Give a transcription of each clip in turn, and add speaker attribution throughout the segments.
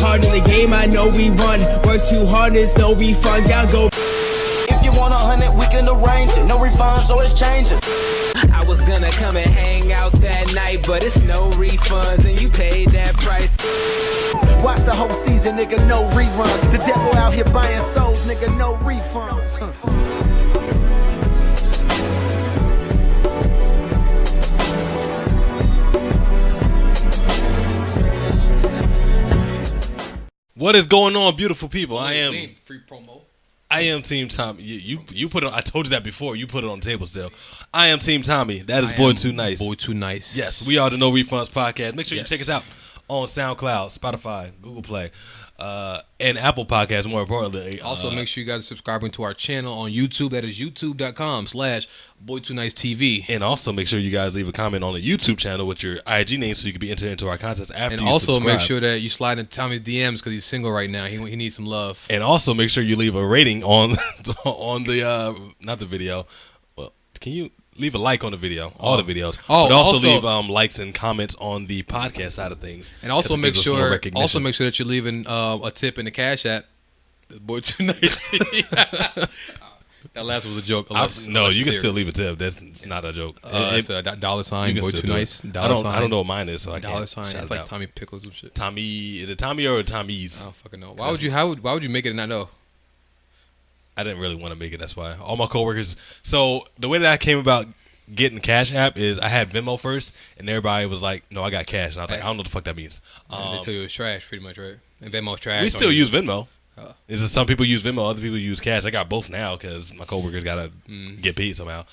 Speaker 1: hard in the game, I know we run. Work too hard, there's no refunds, y'all go.
Speaker 2: If you want 100, we can arrange it. No refunds, so it's changes.
Speaker 3: I was gonna come and hang out that night, but it's no refunds, and you paid that price.
Speaker 4: Watch the whole season, nigga, no reruns. The devil out here buying souls, nigga, no refunds.
Speaker 5: What is going on, beautiful people? I am
Speaker 6: free promo.
Speaker 5: I am Team Tommy. You put it on, I told you that before. You put it on the table still. I am Team Tommy. That is Boy Too Nice.
Speaker 6: Boy Too Nice.
Speaker 5: Yes, we are the No Refunds podcast. Make sure you check us out on SoundCloud, Spotify, Google Play, and Apple Podcasts, more importantly.
Speaker 6: Also, make sure you guys are subscribing to our channel on YouTube. That is youtube.com/BoyTooNiceTV.
Speaker 5: And also make sure you guys leave a comment on the YouTube channel with your IG name so you can be entered into our contests after
Speaker 6: and
Speaker 5: you
Speaker 6: also
Speaker 5: subscribe.
Speaker 6: make sure that you slide into Tommy's DMs because he's single right now. He needs some love.
Speaker 5: And also make sure you leave a rating on on the not the video. Well, can you leave a like on the video, all the videos, but also leave likes and comments on the podcast side of things.
Speaker 6: And also make sure that you're leaving a tip in the Cash App. Boy Too Nice. That last was a joke.
Speaker 5: No, you can still leave a tip. That's not a joke.
Speaker 6: It's a $sign. Boy Too Nice.
Speaker 5: I don't know what mine is, so I can't.
Speaker 6: $sign. It's like Tommy Pickles and shit.
Speaker 5: Tommy, is it Tommy or Tommy's?
Speaker 6: I don't fucking know. Why would you make it and not know?
Speaker 5: I didn't really want to make it. That's why all my coworkers. So the way that I came about getting Cash App is I had Venmo first, and everybody was like, "No, I got cash," and I was like, "I don't know what the fuck that means."
Speaker 6: They tell you it's trash, pretty much, right? And Venmo's trash.
Speaker 5: We still use Venmo. Is it some people use Venmo, other people use cash? I got both now because my coworkers gotta get paid somehow.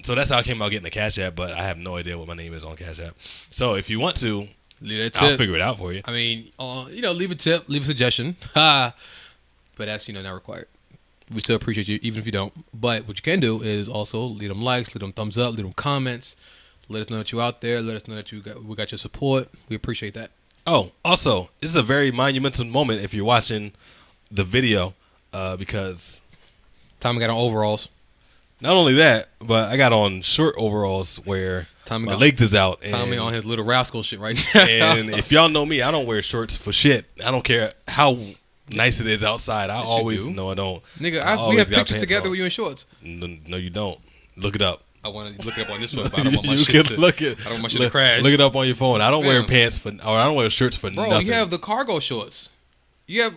Speaker 5: So that's how I came about getting the Cash App, but I have no idea what my name is on Cash App. So if you want to, I'll figure it out for you.
Speaker 6: I mean, leave a tip, leave a suggestion, but that's not required. We still appreciate you, even if you don't. But what you can do is also leave them likes, leave them thumbs up, leave them comments. Let us know that you're out there. Let us know that we got your support. We appreciate that.
Speaker 5: Oh, also, this is a very monumental moment if you're watching the video because
Speaker 6: Tommy got on overalls.
Speaker 5: Not only that, but I got on short overalls where my legs is out. And,
Speaker 6: Tommy on his little rascal shit right now.
Speaker 5: And if y'all know me, I don't wear shorts for shit. I don't care how nice it is outside. I always no, I don't.
Speaker 6: Nigga, we have pictures together with you in shorts.
Speaker 5: No, you don't. Look it up.
Speaker 6: I want to look it up on this one, but I don't want my shit to crash.
Speaker 5: Look it up on your phone. I don't wear pants I don't wear shirts for nothing.
Speaker 6: Bro, you have the cargo shorts.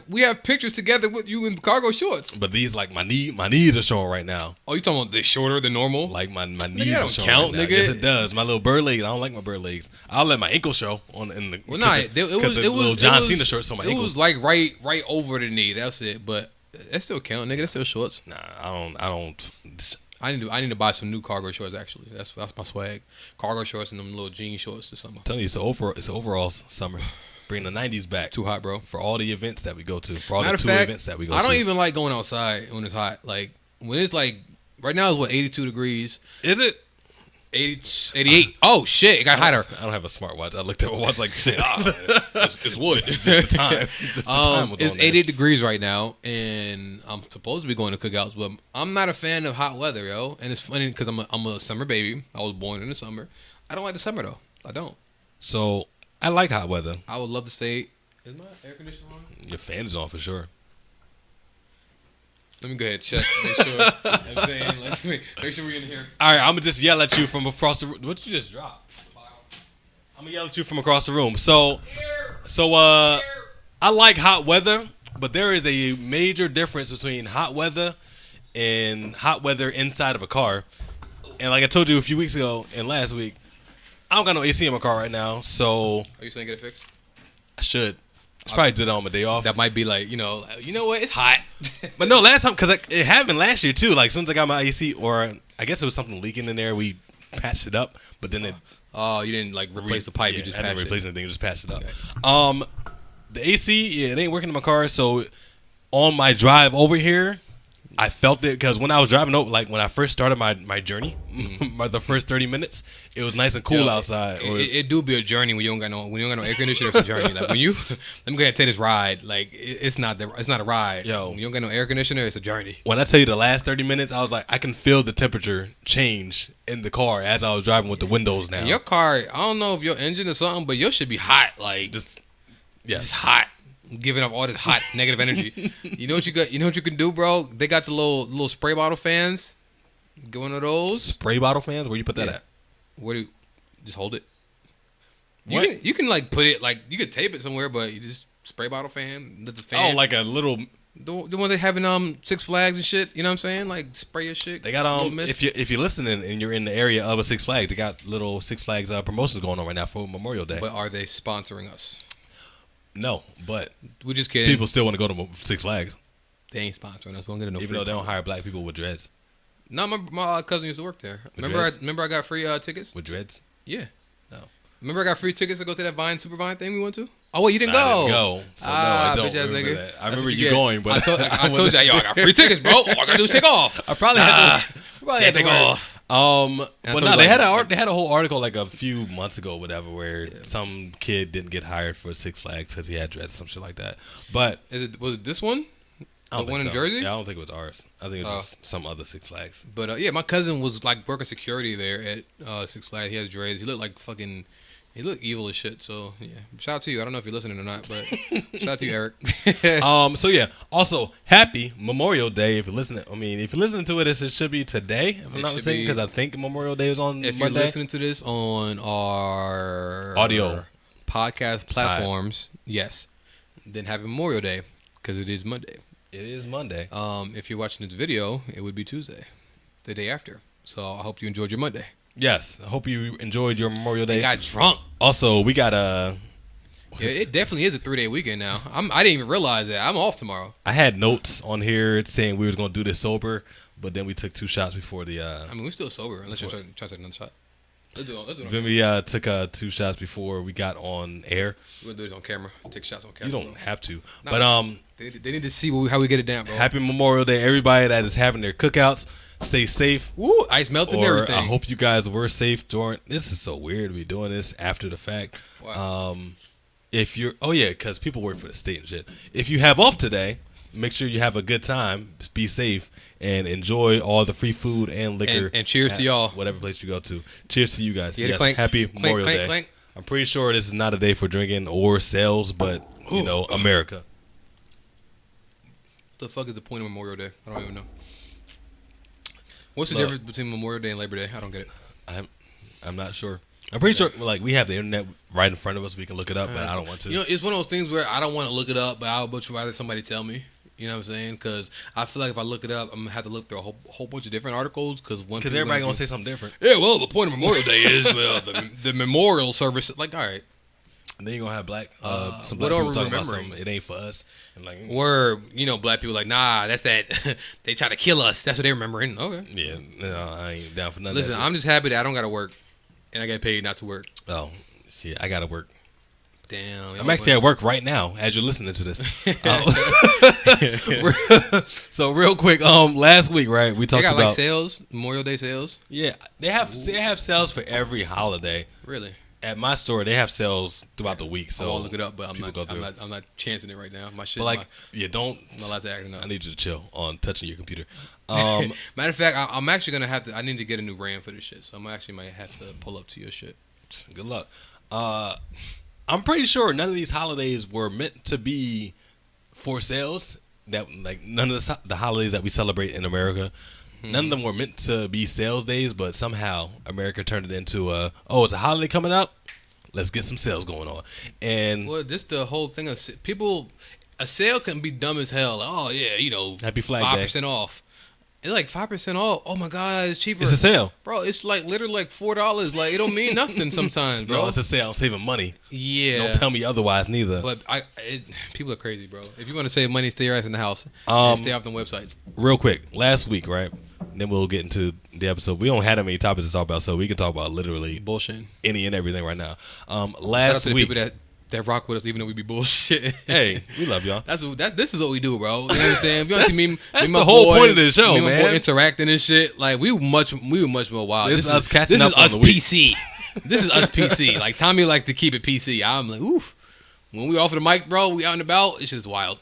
Speaker 6: We have pictures together with you in cargo shorts.
Speaker 5: But these, like, my knees are showing right now.
Speaker 6: Oh, you talking about they're shorter than normal?
Speaker 5: Like my knees are showing right now.
Speaker 6: Nigga.
Speaker 5: Yes, it does. My little bird legs. I don't like my bird legs. I'll let my ankle show it was little John Cena shorts on my ankles.
Speaker 6: It was like right over the knee. That's it. But that still count, nigga. That's still shorts.
Speaker 5: Nah, I don't.
Speaker 6: I need to buy some new cargo shorts. Actually, that's my swag. Cargo shorts and them little jean shorts this summer.
Speaker 5: I'm telling you, it's overall summer. Bring the 90s back.
Speaker 6: Too hot, bro.
Speaker 5: For all the events that we go to. For all the events that we go to.
Speaker 6: I don't even like going outside when it's hot. Like, when it's like, right now it's 82 degrees.
Speaker 5: Is it?
Speaker 6: 88. Oh, shit. It got hotter.
Speaker 5: I don't have a smartwatch. I looked at my watch like, shit.
Speaker 6: It's wood.
Speaker 5: It's just the time.
Speaker 6: It's 88 degrees right now, and I'm supposed to be going to cookouts, but I'm not a fan of hot weather, yo. And it's funny because I'm a summer baby. I was born in the summer. I don't like the summer, though. I don't.
Speaker 5: So, I like hot weather.
Speaker 6: I would love to stay. Is my air conditioner on?
Speaker 5: Your fan is on for sure.
Speaker 6: Let me go ahead and check. Make sure. You know what I'm saying? Make sure we're in here.
Speaker 5: All right, I'm going to just yell at you from across the room. What did you just drop? I'm going to yell at you from across the room. So I like hot weather, but there is a major difference between hot weather and hot weather inside of a car. And like I told you a few weeks ago and last week, I don't got no AC in my car right now, so...
Speaker 6: Are you saying get it fixed?
Speaker 5: I should. I should probably do that on my day off.
Speaker 6: That might be like, you know what? It's hot.
Speaker 5: But no, last time, because it happened last year too. Like, as soon as I got my AC, or I guess it was something leaking in there, we patched it up, but then it...
Speaker 6: Oh, you didn't, like, replace the pipe, you just patched it.
Speaker 5: I didn't replace anything, just patched it up.
Speaker 6: Okay.
Speaker 5: The AC, it ain't working in my car, so on my drive over here, I felt it because when I was driving over, like when I first started my journey, the first 30 minutes, it was nice and cool outside.
Speaker 6: It do be a journey when you don't got no air conditioner. It's a journey. Like when you, let me go ahead and take this ride. Like it's not a ride.
Speaker 5: Yo,
Speaker 6: when you don't got no air conditioner, it's a journey.
Speaker 5: When I tell you the last 30 minutes, I was like, I can feel the temperature change in the car as I was driving with the windows down.
Speaker 6: And your car, I don't know if your engine or something, but yours should be hot. Like just hot. giving off all this hot negative energy. You know what you got? You know what you can do, bro? They got the little spray bottle fans. Get one of those.
Speaker 5: Spray bottle fans? Where you put that at?
Speaker 6: Where do you just hold it?
Speaker 5: What?
Speaker 6: You can like put it like you could tape it somewhere, but you just spray bottle fan. Let the fan.
Speaker 5: Oh, like a little.
Speaker 6: The one they have in Six Flags and shit. You know what I'm saying? Like spray your shit.
Speaker 5: They got if you're listening and you're in the area of a Six Flags, they got little Six Flags promotions going on right now for Memorial Day.
Speaker 6: But are they sponsoring us?
Speaker 5: No, but
Speaker 6: we just kidding.
Speaker 5: People still want to go to Six Flags.
Speaker 6: They ain't sponsoring us. We don't get no
Speaker 5: even
Speaker 6: free
Speaker 5: though they don't hire black people with dreads.
Speaker 6: No, my cousin used to work there. Remember I got free tickets
Speaker 5: with dreads.
Speaker 6: Yeah.
Speaker 5: No.
Speaker 6: Remember I got free tickets to go to that Vine Super Vine thing we went to. Oh wait, you didn't go.
Speaker 5: I didn't go. So no, I don't
Speaker 6: bitch-ass
Speaker 5: remember
Speaker 6: nigga.
Speaker 5: that. I remember you going, but
Speaker 6: I told you, yo, I got free tickets, bro. All I gotta do is take off.
Speaker 5: I probably had to
Speaker 6: take off.
Speaker 5: But no, they had a whole article like a few months ago, whatever, where some kid didn't get hired for Six Flags because he had dreads, some shit like that. But
Speaker 6: was it this one? The one in Jersey?
Speaker 5: Yeah, I don't think it was ours. I think it was just some other Six Flags.
Speaker 6: But yeah, my cousin was like working security there at Six Flags. He has dreads. He looked like fucking. He looked evil as shit. So yeah, shout out to you. I don't know if you're listening or not, but shout out to you, Eric.
Speaker 5: So yeah. Also, happy Memorial Day. If you're listening, if you're listening to it, it should be today. If I'm not mistaken, because I think Memorial Day is on Monday.
Speaker 6: If you're listening to this on our
Speaker 5: audio
Speaker 6: podcast platforms, yes, then happy Memorial Day because it is Monday.
Speaker 5: It is Monday.
Speaker 6: If you're watching this video, it would be Tuesday, the day after. So I hope you enjoyed your Monday.
Speaker 5: Yes, I hope you enjoyed your Memorial Day.
Speaker 6: I got drunk.
Speaker 5: Also, we got
Speaker 6: Yeah, it definitely is a 3-day weekend now. I didn't even realize that. I'm off tomorrow.
Speaker 5: I had notes on here saying we was gonna do this sober, but then we took 2 shots before the.
Speaker 6: We're still sober unless you're trying to take another shot. Let's do it.
Speaker 5: Then we took 2 shots before we got on air.
Speaker 6: We're gonna do this on camera. Take shots on camera.
Speaker 5: You don't have to,
Speaker 6: no,
Speaker 5: but
Speaker 6: they need to see how we get it down, bro.
Speaker 5: Happy Memorial Day, everybody that is having their cookouts. Stay safe.
Speaker 6: Woo, ice melted and everything.
Speaker 5: I hope you guys were safe during. This is so weird to be doing this after the fact.
Speaker 6: Wow.
Speaker 5: If you're, because people work for the state and shit. If you have off today, make sure you have a good time. Be safe and enjoy all the free food and liquor.
Speaker 6: And cheers to y'all.
Speaker 5: Whatever place you go to. Cheers to you guys.
Speaker 6: Yeah,
Speaker 5: yes,
Speaker 6: clank,
Speaker 5: happy Memorial Day.
Speaker 6: Clank.
Speaker 5: I'm pretty sure this is not a day for drinking or sales, but America.
Speaker 6: What the fuck is the point of Memorial Day? I don't even know. What's the difference between Memorial Day and Labor Day? I don't get it.
Speaker 5: I'm not sure. I'm pretty sure we have the internet right in front of us. We can look it up, but I don't want to.
Speaker 6: It's one of those things where I don't want to look it up, but I would much rather somebody tell me. You know what I'm saying? Because I feel like if I look it up, I'm going to have to look through a whole bunch of different articles. Because
Speaker 5: everybody going to say something different.
Speaker 6: Yeah, well, the point of Memorial Day is the memorial service. Like, all right.
Speaker 5: And then you're going to have some black people talking about something. It ain't for us. And like,
Speaker 6: where, black people like, nah, that's that. They try to kill us. That's what they're remembering. Okay.
Speaker 5: Yeah, no, I ain't down for nothing.
Speaker 6: Listen, I'm just happy that I don't got to work. And I get paid not to work.
Speaker 5: Oh, shit. I got to work.
Speaker 6: Damn.
Speaker 5: I'm actually at work right now as you're listening to this. So real quick, last week, right? We talked about
Speaker 6: like sales, Memorial Day sales.
Speaker 5: Yeah, they have sales for every holiday.
Speaker 6: Really?
Speaker 5: At my store, they have sales throughout the week. So
Speaker 6: I won't look it up, but I'm not chancing it right now. My shit.
Speaker 5: But don't.
Speaker 6: I'm not allowed to act enough.
Speaker 5: I need you to chill on touching your computer.
Speaker 6: Matter of fact, I'm actually gonna have to. I need to get a new RAM for this shit, so I'm actually might have to pull up to your shit.
Speaker 5: Good luck. I'm pretty sure none of these holidays were meant to be for sales. That none of the holidays that we celebrate in America. None of them were meant to be sales days, but somehow America turned it into it's a holiday coming up. Let's get some sales going on. And
Speaker 6: this the whole thing of people. A sale can be dumb as hell.
Speaker 5: Happy Flag Day.
Speaker 6: 5% off. It's like 5% off. Oh my God, it's cheaper.
Speaker 5: It's a sale,
Speaker 6: bro. It's like literally like $4. Like it don't mean nothing sometimes, bro.
Speaker 5: No, it's a sale. I'm saving money.
Speaker 6: Yeah.
Speaker 5: Don't tell me otherwise, neither.
Speaker 6: But people are crazy, bro. If you want to save money, stay your ass in the house. And stay off them websites.
Speaker 5: Real quick, last week, right? Then we'll get into the episode. We don't have that many topics to talk about, so we can talk about literally
Speaker 6: bullshit,
Speaker 5: any and everything right now. Last
Speaker 6: Shout out to the
Speaker 5: week,
Speaker 6: people that rock with us, even though we be bullshit.
Speaker 5: Hey, we love y'all.
Speaker 6: This is what we do, bro. You know what I'm saying? If you want to see me,
Speaker 5: that's the whole point of the show, man.
Speaker 6: My boy interacting and shit. Like we were much more wild.
Speaker 5: This is us catching up on the week.
Speaker 6: PC. This is us PC. Like Tommy like to keep it PC. I'm like, oof. When we off of the mic, bro, we out and about. It's just wild.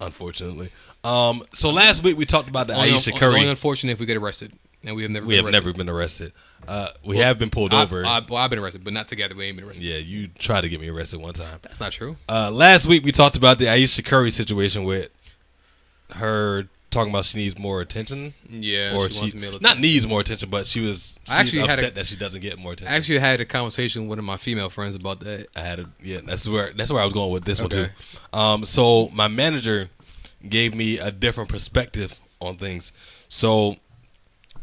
Speaker 5: Unfortunately. So last week we talked about the Aiysha Curry.
Speaker 6: It's only unfortunate if we get arrested. And we have never
Speaker 5: We
Speaker 6: been
Speaker 5: have
Speaker 6: arrested.
Speaker 5: never been arrested. We have been pulled over.
Speaker 6: I've been arrested, but not together. We ain't been arrested.
Speaker 5: Yeah, you tried to get me arrested one time.
Speaker 6: That's not true.
Speaker 5: Last week we talked about the Aiysha Curry situation with her talking about she needs more attention.
Speaker 6: Yeah,
Speaker 5: or
Speaker 6: she
Speaker 5: she
Speaker 6: wants male
Speaker 5: not
Speaker 6: attention.
Speaker 5: needs more attention, but she's
Speaker 6: actually had
Speaker 5: upset that she doesn't get more attention.
Speaker 6: I actually had a conversation with one of my female friends about that.
Speaker 5: That's where I was going with this
Speaker 6: Okay.
Speaker 5: one too. So my manager gave me a different perspective on things. So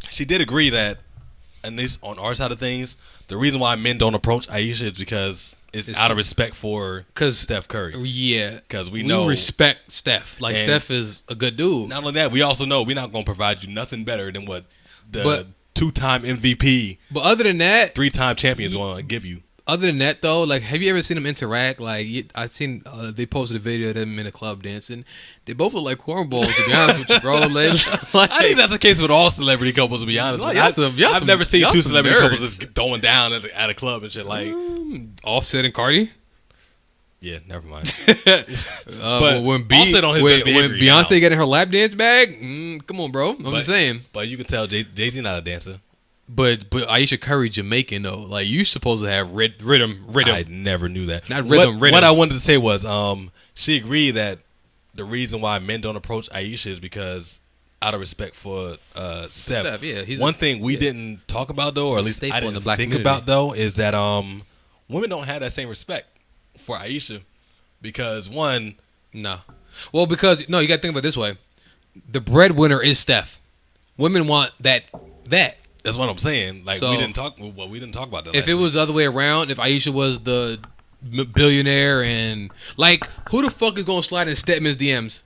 Speaker 5: she did agree that, at least on our side of things, the reason why men don't approach Aiysha is because it's out of respect for Steph Curry.
Speaker 6: Yeah,
Speaker 5: because we know
Speaker 6: respect Steph. Like,
Speaker 5: and
Speaker 6: Steph is a good dude.
Speaker 5: Not only that, we also know we're not going to provide you nothing better than what the
Speaker 6: But-
Speaker 5: 2-time MVP,
Speaker 6: But other than that,
Speaker 5: 3-time champion is going to give you.
Speaker 6: Other than that, though, like, have you ever seen them interact? Like, I seen they posted a video of them in a club dancing. They both look like cornballs, to be honest with you, bro. Like,
Speaker 5: I think that's the case with all celebrity couples, to be honest.
Speaker 6: Like,
Speaker 5: I've never seen two celebrity
Speaker 6: nerds.
Speaker 5: couples just throwing down at a club and shit. Like,
Speaker 6: Offset and Cardi.
Speaker 5: yeah, never mind.
Speaker 6: But when
Speaker 5: Offset on his best
Speaker 6: when
Speaker 5: behavior
Speaker 6: Beyonce
Speaker 5: now.
Speaker 6: getting her lap dance bag, come on, bro. I'm just saying.
Speaker 5: But you can tell Jay-Z not a dancer.
Speaker 6: But Aiysha Curry Jamaican though. Like, you supposed to have rhythm.
Speaker 5: I never knew that.
Speaker 6: Not rhythm.
Speaker 5: What I wanted to say was, she agreed that the reason why men don't approach Aiysha is because out of respect for Steph.
Speaker 6: Yeah, he's
Speaker 5: one thing we didn't talk about though, or at least
Speaker 6: staple
Speaker 5: I
Speaker 6: in
Speaker 5: didn't
Speaker 6: the black
Speaker 5: think
Speaker 6: community.
Speaker 5: about though, is that women don't have that same respect for Aiysha because one,
Speaker 6: No. Well, because you got to think about it this way. The breadwinner is Steph. Women want that.
Speaker 5: that's what I'm saying. Like,
Speaker 6: So,
Speaker 5: we didn't talk about that.
Speaker 6: If it was the other way around, if Aiysha was the billionaire and like, who the fuck is gonna slide in Stedman's DMs?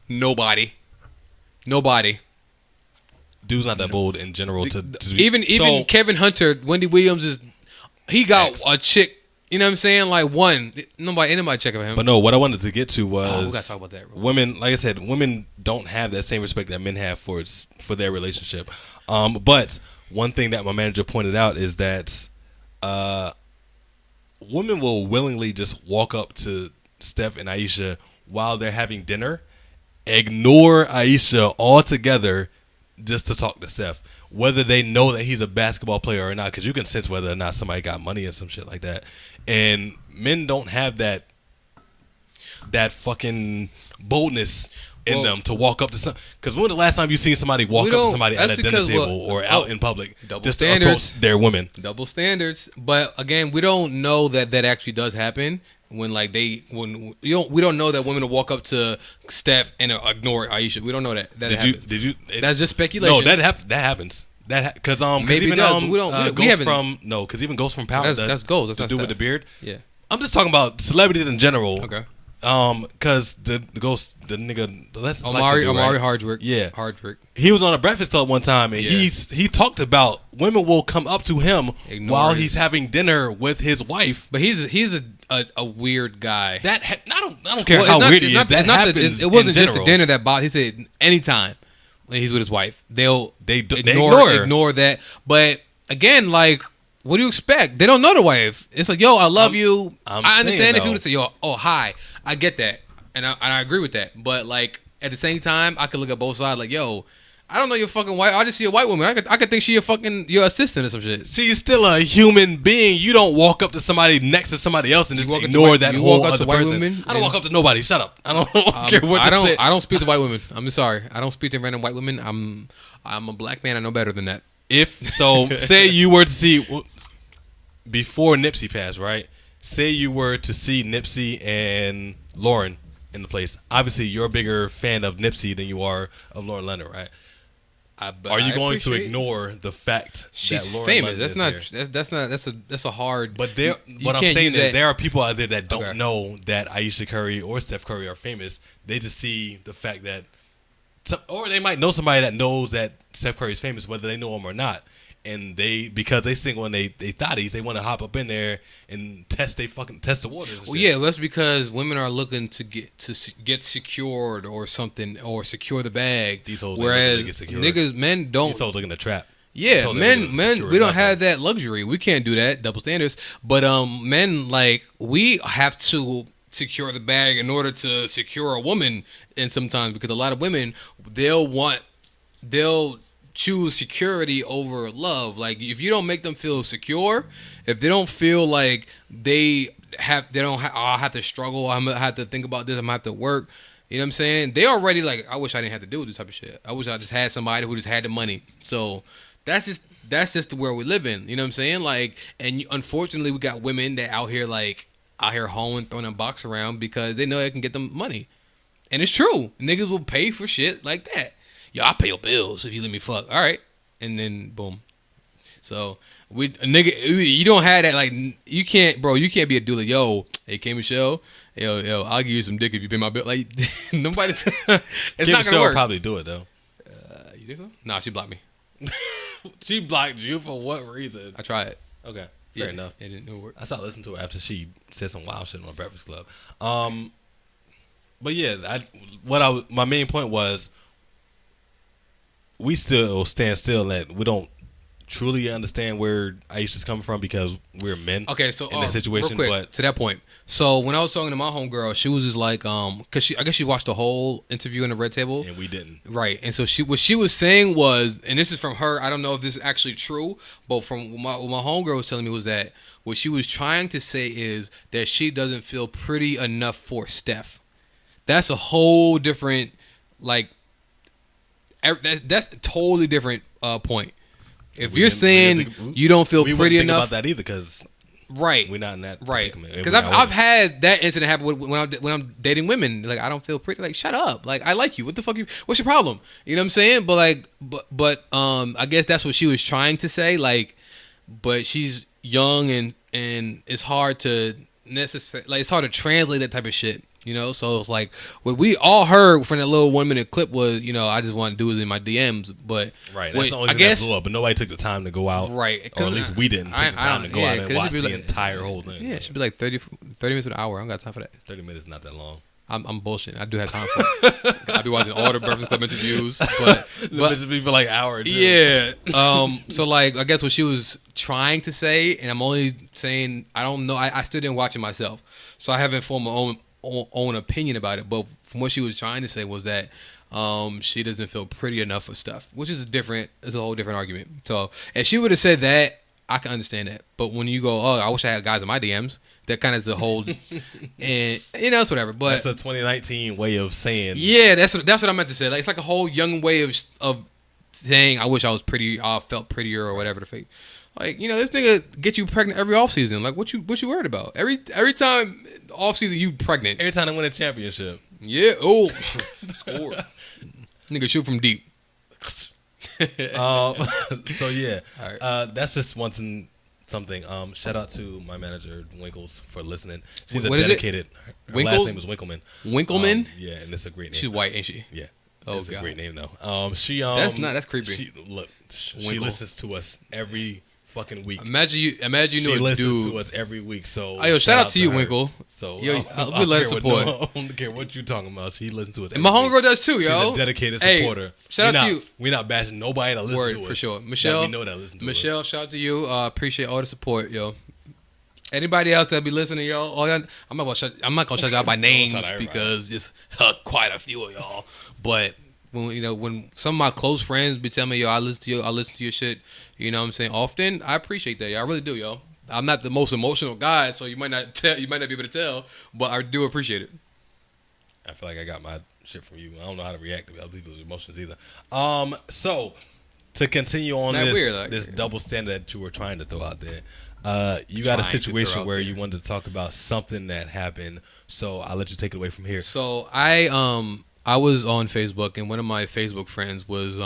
Speaker 6: Nobody.
Speaker 5: dude's not that bold in general to
Speaker 6: Even
Speaker 5: so,
Speaker 6: Kevin Hunter, Wendy Williams he got
Speaker 5: Ex.
Speaker 6: a chick. You know what I'm saying? Like, one, anybody check about him.
Speaker 5: But no, what I wanted to get to was
Speaker 6: we gotta talk about that real quick.
Speaker 5: women. Like I said, women don't have that same respect that men have for their relationship. But one thing that my manager pointed out is that women will willingly just walk up to Steph and Aiysha while they're having dinner, ignore Aiysha altogether just to talk to Steph, whether they know that he's a basketball player or not, because you can sense whether or not somebody got money and some shit like that. And men don't have that fucking boldness in them to walk up to some. Because when the last time you seen somebody walk up to somebody at a dinner table or out in public just to approach their women?
Speaker 6: Double standards. But again, we don't know that actually does happen. When we don't know that women will walk up to Steph and ignore Aiysha. We don't know that. That's just speculation.
Speaker 5: No, that happens. Because
Speaker 6: Maybe
Speaker 5: even
Speaker 6: it does, but we don't. We haven't.
Speaker 5: because even Ghost from Power.
Speaker 6: That's Ghost. That's
Speaker 5: the
Speaker 6: not
Speaker 5: dude with
Speaker 6: Steph.
Speaker 5: the beard.
Speaker 6: Yeah.
Speaker 5: I'm just talking about celebrities in general.
Speaker 6: Okay.
Speaker 5: Because the Ghost, the nigga, that's
Speaker 6: Omari
Speaker 5: right?
Speaker 6: Hardwick.
Speaker 5: Yeah.
Speaker 6: Hardwick.
Speaker 5: He was on a Breakfast Club one time, and he talked about women will come up to him while he's having dinner with his wife.
Speaker 6: But he's a weird guy.
Speaker 5: I don't care how weird he is. That happens.
Speaker 6: It wasn't
Speaker 5: in
Speaker 6: just a
Speaker 5: general.
Speaker 6: dinner that bothered. He said anytime when he's with his wife, they ignore that. But again, like, what do you expect? They don't know the wife. It's like, yo, I love you. I understand if you would say, yo, oh, hi. I get that. And I agree with that. But, like, at the same time, I could look at both sides like, yo, I don't know your fucking wife. I just see a white woman. I could think she your assistant or some shit.
Speaker 5: She's still a human being. You don't walk up to somebody next to somebody else and just ignore that whole other person. I don't walk up to nobody. Shut up. I don't care what you say.
Speaker 6: I don't speak to white women. I'm sorry. I don't speak to random white women. I'm a black man. I know better than that.
Speaker 5: Say you were to see before Nipsey passed, right? Say you were to see Nipsey and Lauren in the place. Obviously, you're a bigger fan of Nipsey than you are of Lauren Leonard, right? Are you going to ignore the fact
Speaker 6: she's
Speaker 5: that Lauren
Speaker 6: famous?
Speaker 5: Leonard
Speaker 6: That's
Speaker 5: is
Speaker 6: not.
Speaker 5: here?
Speaker 6: That's a hard.
Speaker 5: But what I'm saying is there are people out there that don't know that Aiysha Curry or Steph Curry are famous. They just see the fact that, or they might know somebody that knows that Steph Curry is famous, whether they know him or not. And because they single and they thotties, they want to hop up in there and test the waters.
Speaker 6: Well, yeah, that's because women are looking to get secured or something, or secure the bag.
Speaker 5: These hoes
Speaker 6: whereas men don't.
Speaker 5: These hoes looking to trap.
Speaker 6: Yeah, men, we don't have that luxury. We can't do that. Double standards. But men, like, we have to secure the bag in order to secure a woman. And sometimes because a lot of women, they'll choose security over love. Like if you don't make them feel secure, if they don't feel like I have to struggle, I'm gonna have to think about this, I'm gonna have to work. You know what I'm saying? They already like, I wish I didn't have to deal with this type of shit. I wish I just had somebody who just had the money. So that's just the world we live in. You know what I'm saying? Like, and unfortunately, we got women that out here hoeing, throwing a box around because they know they can get them money. And it's true. Niggas will pay for shit like that. Yo, I'll pay your bills if you let me fuck. All right. And then boom. So you don't have that. Like, you can't be a doula. Yo, hey, K Michelle. Yo, I'll give you some dick if you pay my bill. Like, nobody. It's
Speaker 5: Kim
Speaker 6: not gonna
Speaker 5: Michelle
Speaker 6: work.
Speaker 5: Probably do it though.
Speaker 6: You think so? Nah, she blocked me.
Speaker 5: She blocked you for what reason?
Speaker 6: I tried.
Speaker 5: Okay, fair enough.
Speaker 6: It didn't work.
Speaker 5: I started listening to her after she said some wild shit on Breakfast Club. But yeah, my main point was we still stand still that we don't truly understand where Aisha's coming from because we're men.
Speaker 6: Okay, so
Speaker 5: in this situation,
Speaker 6: real quick,
Speaker 5: but
Speaker 6: to that point. So when I was talking to my homegirl, she was just like, because I guess she watched the whole interview in the Red Table,
Speaker 5: and we didn't.
Speaker 6: Right, and so what she was saying was, and this is from her. I don't know if this is actually true, but from what my homegirl was telling me was that what she was trying to say is that she doesn't feel pretty enough for Steph. That's a whole different, like, that's a totally different point. If you're saying you don't feel pretty enough,
Speaker 5: about that either, because
Speaker 6: right,
Speaker 5: we're not in that
Speaker 6: right.
Speaker 5: predicament.
Speaker 6: Because I've had that incident happen when I'm dating women. Like, I don't feel pretty. Like, shut up. Like, I like you. What the fuck? What's your problem? You know what I'm saying? But like, but I guess that's what she was trying to say. Like, but she's young and it's hard to it's hard to translate that type of shit. You know, so it's like what we all heard from that little 1 minute clip was, you know, I just want to do is in my DMs, but
Speaker 5: right, that's the only thing that blew up. But nobody took the time to go out,
Speaker 6: right?
Speaker 5: Or at least we didn't take the time to go out and watch the entire whole thing.
Speaker 6: Yeah, it should be like 30 minutes to an hour. I don't got time for that.
Speaker 5: 30 minutes is not that long.
Speaker 6: I'm bullshitting. I do have time for it. I be watching all the Breakfast Club interviews, but
Speaker 5: just be for like an hour or two.
Speaker 6: Yeah. So like, I guess what she was trying to say, and I'm only saying I don't know. I still didn't watch it myself, so I haven't formed my own opinion about it. But from what she was trying to say was that she doesn't feel pretty enough for stuff, which is a whole different argument. So if she would have said that, I can understand that. But when you go, oh, I wish I had guys in my DMs, that kind of is a whole, and you know, it's whatever. But
Speaker 5: that's a 2019 way of saying.
Speaker 6: Yeah, that's what I meant to say. Like, it's like a whole young way of saying I wish I was pretty, felt prettier or whatever the fake. Like, you know, this nigga get you pregnant every offseason. Like, what you worried about? Every time offseason you pregnant.
Speaker 5: Every time they win a championship.
Speaker 6: Yeah. Oh, score. Nigga shoot from deep.
Speaker 5: So yeah,
Speaker 6: right.
Speaker 5: that's just something. Shout out to my manager Winkles for listening. She's
Speaker 6: what
Speaker 5: a dedicated. Her last name is Winkleman.
Speaker 6: Winkleman.
Speaker 5: Yeah, and it's a great name.
Speaker 6: She's white, ain't she?
Speaker 5: Yeah.
Speaker 6: Oh,
Speaker 5: it's
Speaker 6: God.
Speaker 5: a great name though.
Speaker 6: That's creepy.
Speaker 5: She listens to us every fucking week.
Speaker 6: Imagine you knew
Speaker 5: she
Speaker 6: a
Speaker 5: listens
Speaker 6: dude.
Speaker 5: to us every week. So
Speaker 6: yo, shout out to you,
Speaker 5: her.
Speaker 6: Winkle.
Speaker 5: So
Speaker 6: yo, we love support.
Speaker 5: I don't care what you talking about. She listens to us.
Speaker 6: And my homegirl does too, yo.
Speaker 5: She's a dedicated supporter.
Speaker 6: Shout out to you.
Speaker 5: We're not bashing nobody that listens to us.
Speaker 6: For sure, Michelle.
Speaker 5: We know that listen to
Speaker 6: Michelle,
Speaker 5: us.
Speaker 6: shout out to you. Appreciate all the support, yo. Anybody else that be listening, y'all? I'm not gonna shut you out by names because it's quite a few of y'all. But when some of my close friends be telling me, yo, I listen to your shit, you know what I'm saying, often, I appreciate that, yo. I really do, yo. I'm not the most emotional guy, so you might not be able to tell, but I do appreciate it.
Speaker 5: I feel like I got my shit from you. I don't know how to react to other people's emotions either. So to continue on this double standard that you were trying to throw out there, you got a situation where you wanted to talk about something that happened, so I'll let you take it away from here.
Speaker 6: So I was on Facebook, and one of my Facebook friends was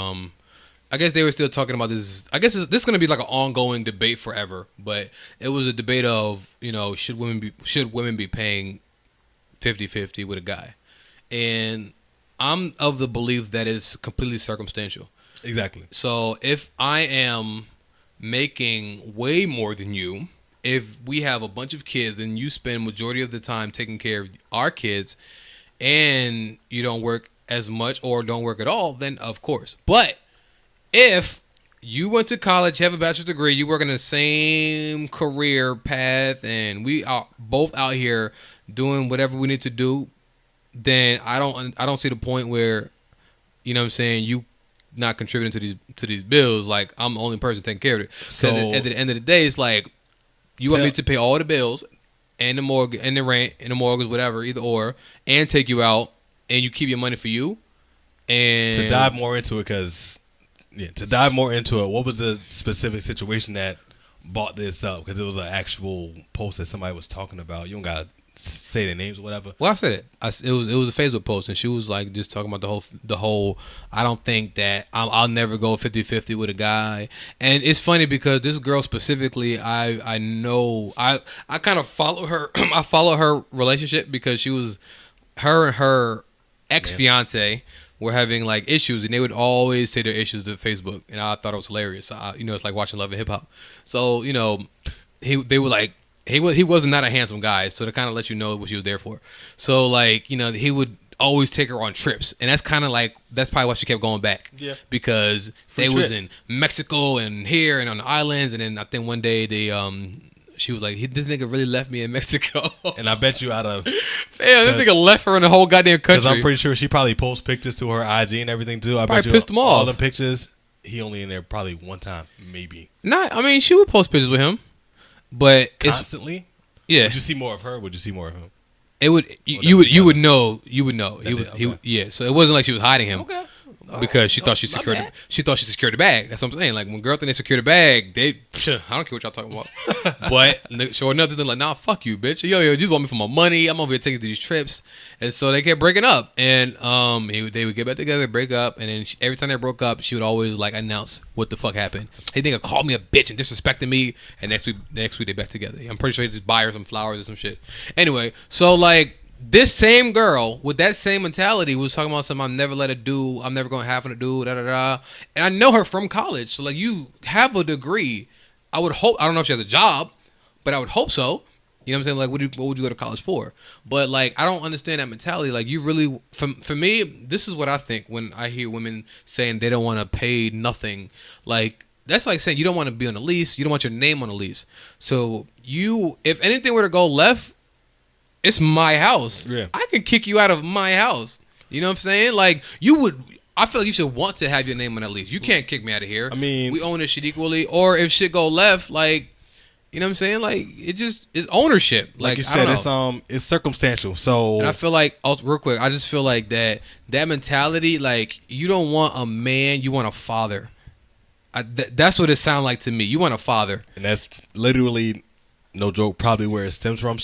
Speaker 6: I guess they were still talking about this. I guess this is going to be like an ongoing debate forever, but it was a debate of, you know, should women be paying 50-50 with a guy, and I'm of the belief that it's completely circumstantial.
Speaker 5: Exactly.
Speaker 6: So if I am making way more than you, if we have a bunch of kids and you spend majority of the time taking care of our kids, and you don't work as much or don't work at all, then of course. But if you went to college, have a bachelor's degree, you work in the same career path, and we are both out here doing whatever we need to do, then I don't see the point where, you know what I'm saying, you not contributing to these bills. Like I'm the only person taking care of it.
Speaker 5: So
Speaker 6: at the end of the day, it's like you want me to pay all the bills and the mortgage and the rent and the mortgage, whatever, either or, and take you out, and you keep your money for you. And
Speaker 5: to dive more into it, what was the specific situation that brought this up? Because it was an actual post that somebody was talking about. You don't gotta say their names or whatever.
Speaker 6: Well, I said it. It was a Facebook post, and she was like just talking about the whole. I don't think that I'll never go 50-50 with a guy, and it's funny because this girl specifically, I know I kind of follow her. I follow her relationship because she was her and her ex-fiance were having like issues, and they would always say their issues to Facebook, and I thought it was hilarious. It's like watching Love and Hip Hop. So they were like. He was not a handsome guy, so to kind of let you know what she was there for. So like he would always take her on trips, and that's kind of like that's probably why she kept going back. Yeah. Because they was in Mexico and here and on the islands, and then I think one day she was like, this nigga really left me in Mexico.
Speaker 5: And I bet you out of
Speaker 6: this nigga left her in the whole goddamn country.
Speaker 5: Because I'm pretty sure she probably posts pictures to her IG and everything too. I
Speaker 6: probably
Speaker 5: bet you
Speaker 6: pissed him off.
Speaker 5: All the pictures, he only in there probably one time, maybe.
Speaker 6: I mean, she would post pictures with him. But
Speaker 5: constantly,
Speaker 6: yeah.
Speaker 5: Would you see more of her? Would you see more of him?
Speaker 6: It would. You would know. You would know. He would. Yeah. So it wasn't like she was hiding him. Okay. Because she thought she secured. She thought she secured the bag. That's what I'm saying. Like when girls think they secure the bag, I don't care what y'all talking about. But sure enough, they're like, nah, fuck you, bitch. Yo, you just want me for my money. I'm over here taking you to these trips, and so they kept breaking up. And they would get back together, break up, and then every time they broke up, she would always like announce what the fuck happened. Hey, nigga called me a bitch and disrespected me, and next week they back together. I'm pretty sure he just buy her some flowers or some shit. Anyway, so like. This same girl with that same mentality was talking about something I'm never let her do. I'm never going to have her do, da-da-da. And I know her from college. So, like, you have a degree. I would hope, I don't know if she has a job, but I would hope so. You know what I'm saying? Like, what would you go to college for? But, like, I don't understand that mentality. Like, you really, for me, this is what I think when I hear women saying they don't want to pay nothing. Like, that's like saying you don't want to be on a lease. You don't want your name on a lease. So, if anything were to go left, it's my house. Yeah. I can kick you out of my house. You know what I'm saying? Like, I feel like you should want to have your name on that lease. You can't kick me out of here. I mean, we own this shit equally. Or if shit go left, like, you know what I'm saying? Like, it just is ownership.
Speaker 5: Like you said, it's circumstantial. So,
Speaker 6: and I feel like, also, real quick, I just feel like that mentality, like, you don't want a man, you want a father. That's what it sounds like to me. You want a father.
Speaker 5: And that's literally, no joke, probably where it stems from.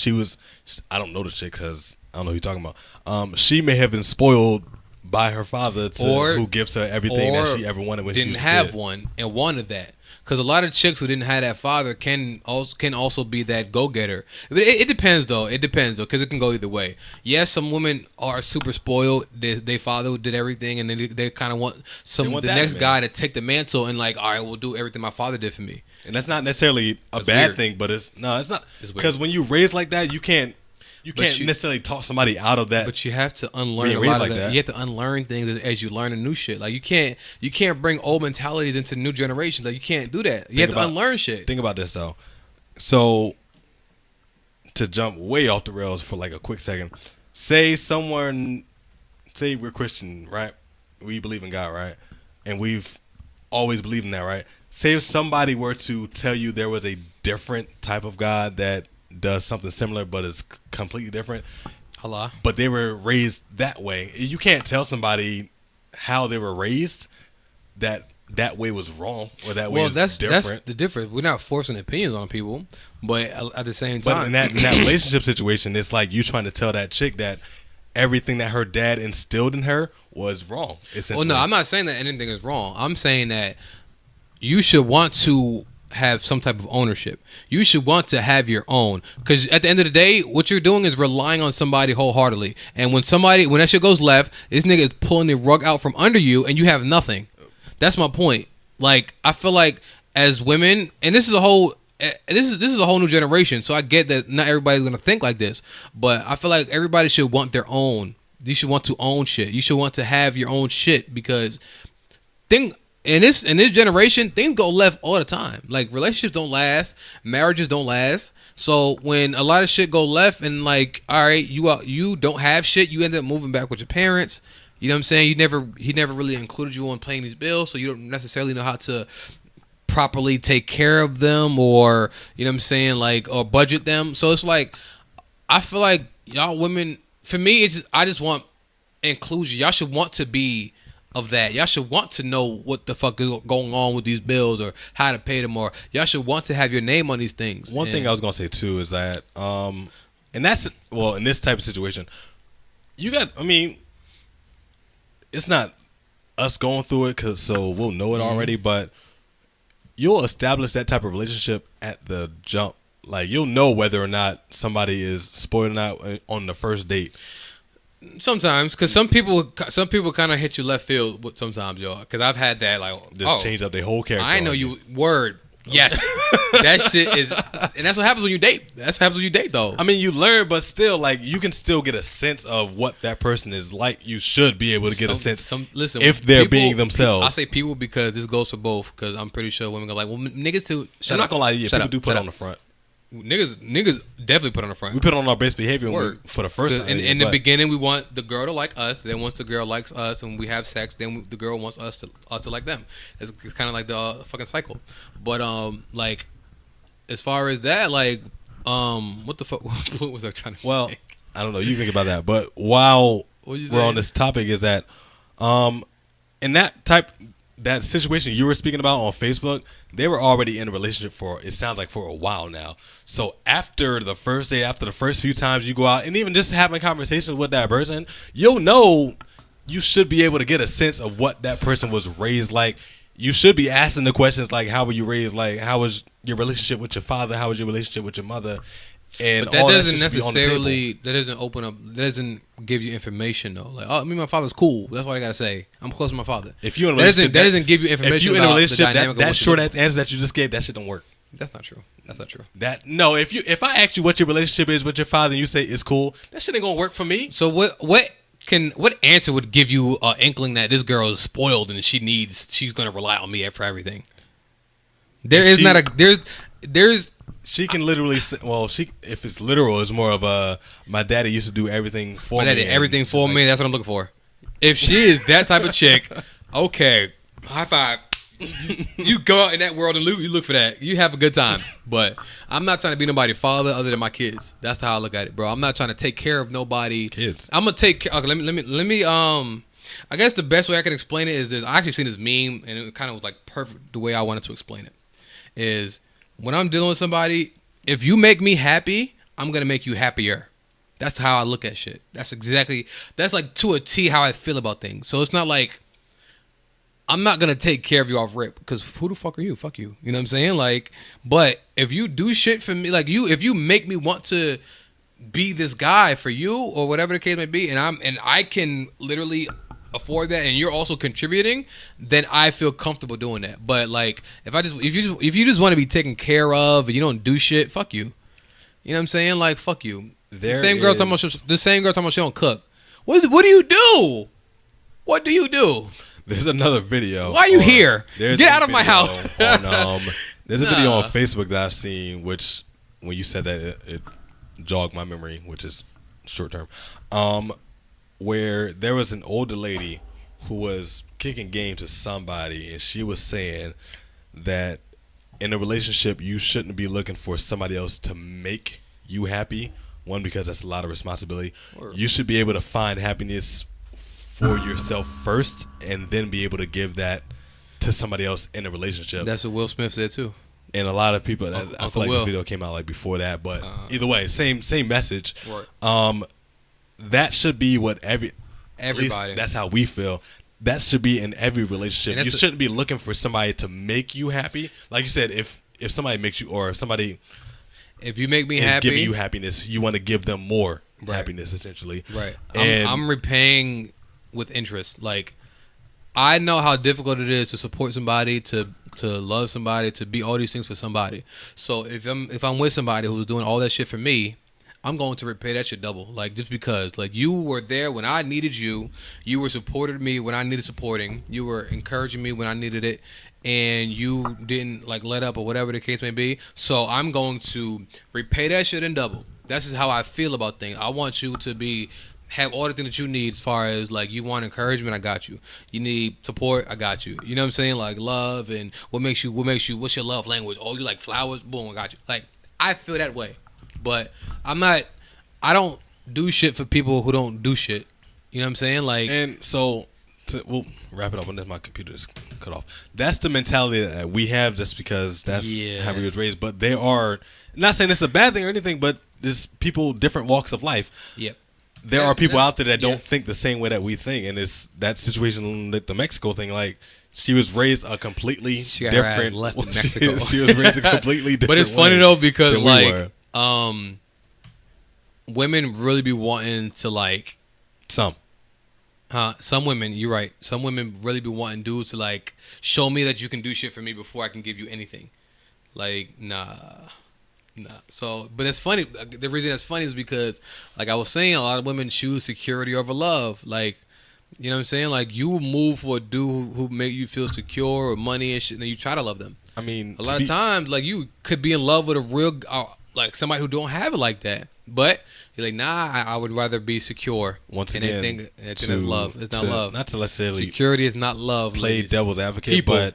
Speaker 5: I don't know the shit because I don't know who you're talking about. She may have been spoiled by her father who gives her everything that she ever wanted when she was a kid.
Speaker 6: Didn't have one and wanted that. Because a lot of chicks who didn't have that father can also be that go-getter. But it depends, though. Because it can go either way. Yes, some women are super spoiled. Their father did everything, and they kind of want the next guy to take the mantle and like, all right, we'll do everything my father did for me.
Speaker 5: And that's not necessarily a bad thing, but it's not. Because when you raise like that, you can't necessarily talk somebody out of that.
Speaker 6: But you have to unlearn a lot of that. You have to unlearn things as you learn a new shit. Like you can't bring old mentalities into new generations. Like you can't do that. You have to unlearn shit.
Speaker 5: Think about this though. So to jump way off the rails for like a quick second, say we're Christian, right? We believe in God, right? And we've always believed in that, right? Say if somebody were to tell you there was a different type of God that does something similar but is completely different.
Speaker 6: Allah.
Speaker 5: But they were raised that way. You can't tell somebody how they were raised that way was wrong or that way is different.
Speaker 6: That's the difference. We're not forcing opinions on people, but at the same time.
Speaker 5: But in that relationship situation, it's like you trying to tell that chick that everything that her dad instilled in her was wrong.
Speaker 6: Well, no, I'm not saying that anything is wrong. I'm saying that you should want to have some type of ownership. You should want to have your own, because at the end of the day, what you're doing is relying on somebody wholeheartedly. And when that shit goes left, this nigga is pulling the rug out from under you, and you have nothing. That's my point. Like, I feel like as women, and this is a whole new generation, so I get that not everybody's gonna think like this, but I feel like everybody should want their own. You should want to own shit. You should want to have your own shit, because in this generation, things go left all the time. Like, relationships don't last, marriages don't last. So when a lot of shit go left, and like, all right, you don't have shit, you end up moving back with your parents. You know what I'm saying? He never really included you on paying these bills, so you don't necessarily know how to properly take care of them, or you know what I'm saying, like, or budget them. So it's like, I feel like y'all women, for me, I just want inclusion. Y'all should want to be of that. Y'all should want to know what the fuck is going on with these bills or how to pay them, or y'all should want to have your name on these things.
Speaker 5: One thing I was gonna say too is that, and that's, well, in this type of situation, I mean, it's not us going through it, so we'll know it already, but you'll establish that type of relationship at the jump. Like, you'll know whether or not somebody is spoiled or not on the first date.
Speaker 6: Sometimes, because some people kind of hit you left field sometimes, yo. Because I've had that, like,
Speaker 5: just change up their whole character.
Speaker 6: I know you. Word. Yes. That shit is, and that's what happens when you date. That's what happens when you date, though.
Speaker 5: I mean, you learn, but still, like, you can still get a sense of what that person is like. You should be able to get a sense
Speaker 6: listen,
Speaker 5: if they're being themselves.
Speaker 6: I say people because this goes for both, because I'm pretty sure women go like, well, niggas too.
Speaker 5: I'm not gonna lie to you. People do put on the front.
Speaker 6: Niggas definitely put on the front.
Speaker 5: We put on our best behavior for the first time.
Speaker 6: In the beginning, we want the girl to like us. Then once the girl likes us and we have sex, then the girl wants us to like them. It's kind of like the fucking cycle. But like, as far as that, like, what the fuck? What was I trying to say?
Speaker 5: Well, I don't know. You think about that. But while we're on this topic, is that in that situation you were speaking about on Facebook, they were already in a relationship it sounds like for a while now. So after the first day, after the first few times you go out, and even just having conversations with that person, you'll know, you should be able to get a sense of what that person was raised like. You should be asking the questions like, how were you raised? Like, how was your relationship with your father? How was your relationship with your mother? And
Speaker 6: but that
Speaker 5: all
Speaker 6: doesn't
Speaker 5: that
Speaker 6: necessarily, that doesn't open up, that doesn't give you information though. Like, oh, me and my father's cool. That's what I gotta say. I'm close to my father.
Speaker 5: If you in a relationship,
Speaker 6: that doesn't give you information.
Speaker 5: If you in a relationship, that short ass answer that you just gave, that shit don't work.
Speaker 6: That's not true. That's not true.
Speaker 5: No, if I ask you what your relationship is with your father and you say it's cool, that shit ain't gonna work for me.
Speaker 6: So what answer would give you an inkling that this girl is spoiled and she's gonna rely on me for everything?
Speaker 5: She can literally say, well, if it's literal, it's more of a, my daddy used to do everything for me.
Speaker 6: My daddy did everything for me. That's what I'm looking for. If she is that type of chick, okay, high five. You go out in that world and you look for that. You have a good time. But I'm not trying to be nobody's father other than my kids. That's how I look at it, bro. I'm not trying to take care of nobody.
Speaker 5: Kids.
Speaker 6: I'm gonna take care. Okay, let me. I guess the best way I can explain it is this. I actually seen this meme and it kind of was like perfect the way I wanted to explain it. Is when I'm dealing with somebody, if you make me happy, I'm gonna make you happier. That's how I look at shit. That's like to a T how I feel about things. So it's not like I'm not gonna take care of you off rip, because who the fuck are you? Fuck you. You know what I'm saying? Like, but if you do shit for me, like if you make me want to be this guy for you or whatever the case may be, and I can literally afford that, and you're also contributing, then I feel comfortable doing that. But like, if you just want to be taken care of and you don't do shit, fuck you. You know what I'm saying? Like, fuck you. The same girl talking about she don't cook. What do you do? What do you do?
Speaker 5: There's another video.
Speaker 6: Why are you here? Get out of my house.
Speaker 5: There's a video on Facebook that I've seen, which when you said that, it jogged my memory, which is short term. Where there was an older lady who was kicking game to somebody, and she was saying that in a relationship, you shouldn't be looking for somebody else to make you happy. One, because that's a lot of responsibility. You should be able to find happiness for yourself first, and then be able to give that to somebody else in a relationship.
Speaker 6: That's what Will Smith said too.
Speaker 5: And a lot of people, I feel like the video came out like before that, but either way, same message. Right. That should be what everybody. That's how we feel. That should be in every relationship. You shouldn't be looking for somebody to make you happy. Like you said, if somebody makes you, or if
Speaker 6: you make me happy,
Speaker 5: giving you happiness, you want to give them more happiness, essentially.
Speaker 6: Right.
Speaker 5: And
Speaker 6: I'm repaying with interest. Like, I know how difficult it is to support somebody, to love somebody, to be all these things for somebody. So if I'm with somebody who's doing all that shit for me, I'm going to repay that shit double. Like, just because, like, you were there when I needed you, you were supported me when I needed supporting, you were encouraging me when I needed it, and you didn't like let up or whatever the case may be. So I'm going to repay that shit in double. That's just how I feel about things. I want you to be have all the things that you need as far as like you want encouragement, I got you. You need support, I got you. You know what I'm saying? Like love and what's your love language? Oh, you like flowers? Boom, I got you. Like I feel that way. But I don't do shit for people who don't do shit. You know what I'm saying? Like,
Speaker 5: and so we'll wrap it up when my computer is cut off. That's the mentality that we have just because that's how we was raised. But there are, not saying it's a bad thing or anything, but there's people, different walks of life.
Speaker 6: Yep.
Speaker 5: There are people out there that don't think the same way that we think. And it's that situation with the Mexico thing. Like, she was raised a completely different.
Speaker 6: Left in Mexico.
Speaker 5: She was raised a completely different.
Speaker 6: But it's funny though because
Speaker 5: like,
Speaker 6: women really be wanting to like
Speaker 5: some
Speaker 6: women. You're right. Some women really be wanting dudes to like show me that you can do shit for me before I can give you anything. Like nah. So, but it's funny. The reason that's funny is because, like I was saying, a lot of women choose security over love. Like, you know what I'm saying? Like, you move for a dude who make you feel secure or money and shit, and then you try to love them.
Speaker 5: I mean,
Speaker 6: a lot of times, like you could be in love with a real, like somebody who don't have it like that, but you're like, nah, I would rather be secure.
Speaker 5: Once again,
Speaker 6: and they think it's love. It's not love.
Speaker 5: Not to necessarily
Speaker 6: security is not love.
Speaker 5: Play
Speaker 6: ladies.
Speaker 5: Devil's advocate, but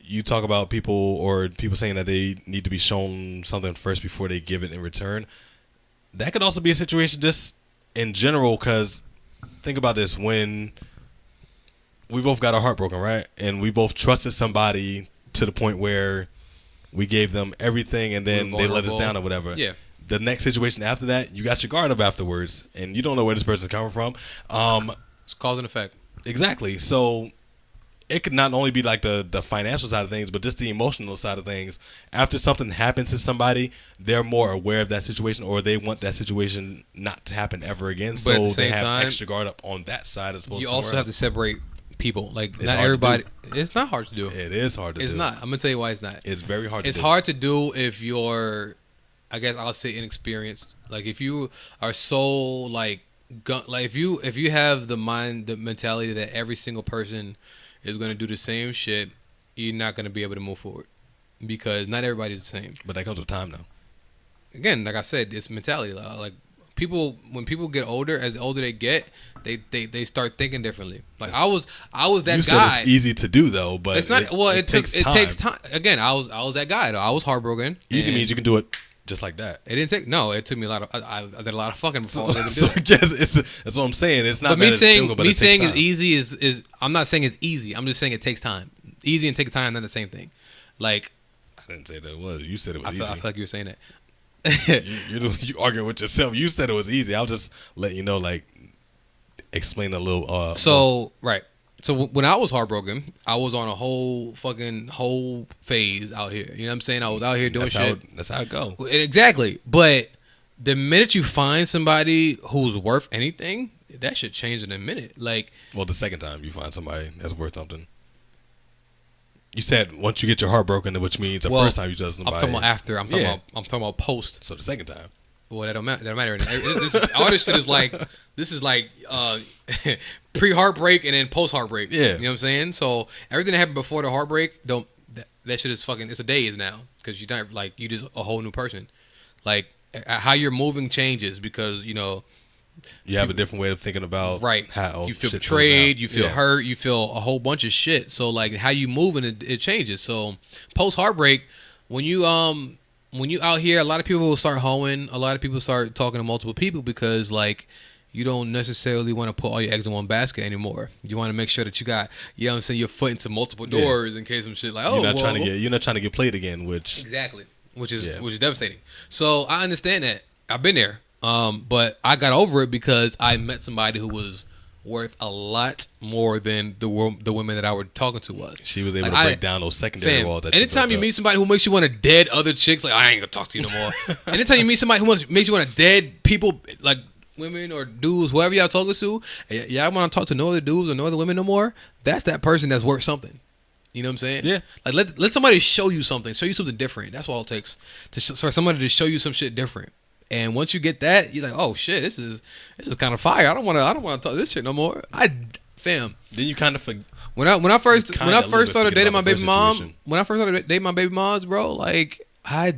Speaker 5: you talk about people saying that they need to be shown something first before they give it in return. That could also be a situation just in general, because think about this. When we both got our heart broken, right? And we both trusted somebody to the point where we gave them everything and then they let us down or whatever.
Speaker 6: Yeah.
Speaker 5: The next situation after that, you got your guard up afterwards and you don't know where this person's coming from.
Speaker 6: It's cause and effect.
Speaker 5: Exactly. So it could not only be like the financial side of things, but just the emotional side of things. After something happens to somebody, they're more aware of that situation, or they want that situation not to happen ever again.
Speaker 6: But
Speaker 5: so they have extra guard up on that side as opposed to
Speaker 6: you also have to separate people. Like,
Speaker 5: it's
Speaker 6: not everybody. It's not hard to do.
Speaker 5: It is hard to do.
Speaker 6: It's not. I'm gonna tell you why it's not.
Speaker 5: It's very hard to do.
Speaker 6: It's hard to do if you're, I guess I'll say, inexperienced. Like, if you are so like if you have the mentality that every single person is going to do the same shit, you're not going to be able to move forward, because not everybody's the same.
Speaker 5: But that comes with time, though.
Speaker 6: Again, like I said, it's mentality. Like people, when people get older, as older they get, they start thinking differently. Like I was that
Speaker 5: you
Speaker 6: guy.
Speaker 5: Said it's easy to do though, but
Speaker 6: it's not. It takes time. Again, I was that guy though. I was heartbroken.
Speaker 5: Easy means you can do it just like that.
Speaker 6: It didn't take. No, it took me a lot of. I did a lot of fucking before I was
Speaker 5: so
Speaker 6: able to do it.
Speaker 5: That's what I'm saying. It's not.
Speaker 6: But me saying it's
Speaker 5: time.
Speaker 6: easy is. I'm not saying it's easy. I'm just saying it takes time. Easy and take time, not the same thing. Like,
Speaker 5: I didn't say that it was. You said it was easy.
Speaker 6: I feel like you were saying that.
Speaker 5: you arguing with yourself. You said it was easy. I'll just let you know. Like, explain a little.
Speaker 6: Right. So when I was heartbroken, I was on a whole phase out here. You know what I'm saying? I was out here doing shit.
Speaker 5: That's how it go.
Speaker 6: Exactly. But the minute you find somebody who's worth anything, that should change in a minute. Like,
Speaker 5: well, the second time you find somebody that's worth something. You said once you get your heart broken, which means the first time you trust somebody.
Speaker 6: I'm talking about after. I'm talking about post.
Speaker 5: So the second time.
Speaker 6: Well, that don't matter. All this shit is like, this is like pre-heartbreak and then post-heartbreak.
Speaker 5: Yeah.
Speaker 6: You know what I'm saying? So everything that happened before the heartbreak, that shit is fucking, it's a daze now. Because you're not, like, you just a whole new person. Like, how you're moving changes because, you know.
Speaker 5: You have a different way of thinking about how
Speaker 6: you feel betrayed, you feel hurt, you feel a whole bunch of shit. So, like, how you move and it changes. So, post-heartbreak, when you out here, a lot of people will start hoeing. A lot of people start talking to multiple people because, like, you don't necessarily want to put all your eggs in one basket anymore. You want to make sure that you got, you know what I'm saying, your foot into multiple doors in case some shit like,
Speaker 5: you're not trying to get played again, which
Speaker 6: is devastating. So I understand that. I've been there, but I got over it because I met somebody who was worth a lot more than the women that I were talking to was.
Speaker 5: She was able to break down those secondary walls.
Speaker 6: Anytime you meet somebody who makes you want to dead other chicks, like, I ain't gonna talk to you no more. Anytime you meet somebody who makes you want to dead people, like women or dudes, whoever y'all talking to, y'all want to talk to no other dudes or no other women no more, that's that person that's worth something. You know what I'm saying?
Speaker 5: Yeah.
Speaker 6: Like, let somebody show you something different. That's all it takes for somebody to show you some shit different. And once you get that, you're like, oh shit, this is kind of fire. I don't want to talk this shit no more. Then
Speaker 5: you kind of forget.
Speaker 6: When I first started dating my baby mom, bro, like I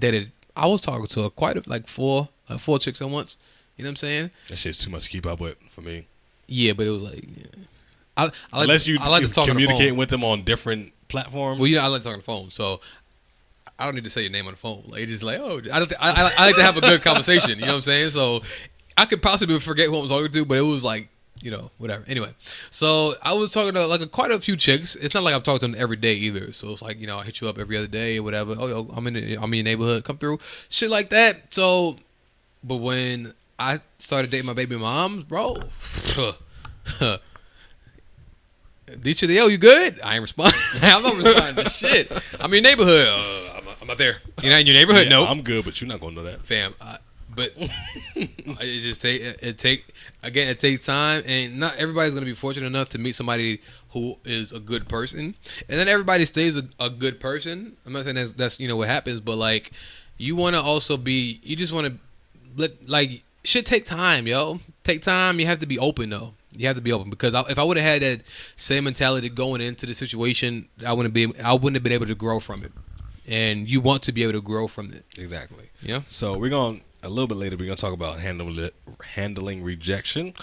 Speaker 6: was talking to quite like four chicks at once. You know what I'm saying?
Speaker 5: That shit's too much to keep up with for me.
Speaker 6: Yeah, but it was like,
Speaker 5: Unless you
Speaker 6: I like to talk on the
Speaker 5: communicate
Speaker 6: phone.
Speaker 5: with them on different platforms.
Speaker 6: Well, I like to talk on the phone, so I don't need to say your name on the phone. Like, it's just like, oh, I like to have a good conversation. You know what I'm saying? So I could possibly forget who I was talking to, but it was like, whatever. Anyway, so I was talking to like quite a few chicks. It's not like I'm talking to them every day either. So it's like, I hit you up every other day or whatever. Oh, yo, I'm in your neighborhood. Come through. Shit like that. So, but when I started dating my baby moms, bro. These shit, yo, you good? I ain't responding. I'm not responding to shit. I'm in your neighborhood. I'm not there. You're not in your neighborhood? No.
Speaker 5: I'm good, but you're not gonna know that,
Speaker 6: fam. But it just it takes time, and not everybody's gonna be fortunate enough to meet somebody who is a good person, and then everybody stays a good person. I'm not saying that's what happens, but like you want to also be. You just want to let shit take time, yo. Take time. You have to be open though. You have to be open because if I would have had that same mentality going into the situation, I wouldn't have been able to grow from it. And you want to be able to grow from it.
Speaker 5: Exactly.
Speaker 6: Yeah.
Speaker 5: So we're going a little bit later. We're gonna talk about handling rejection,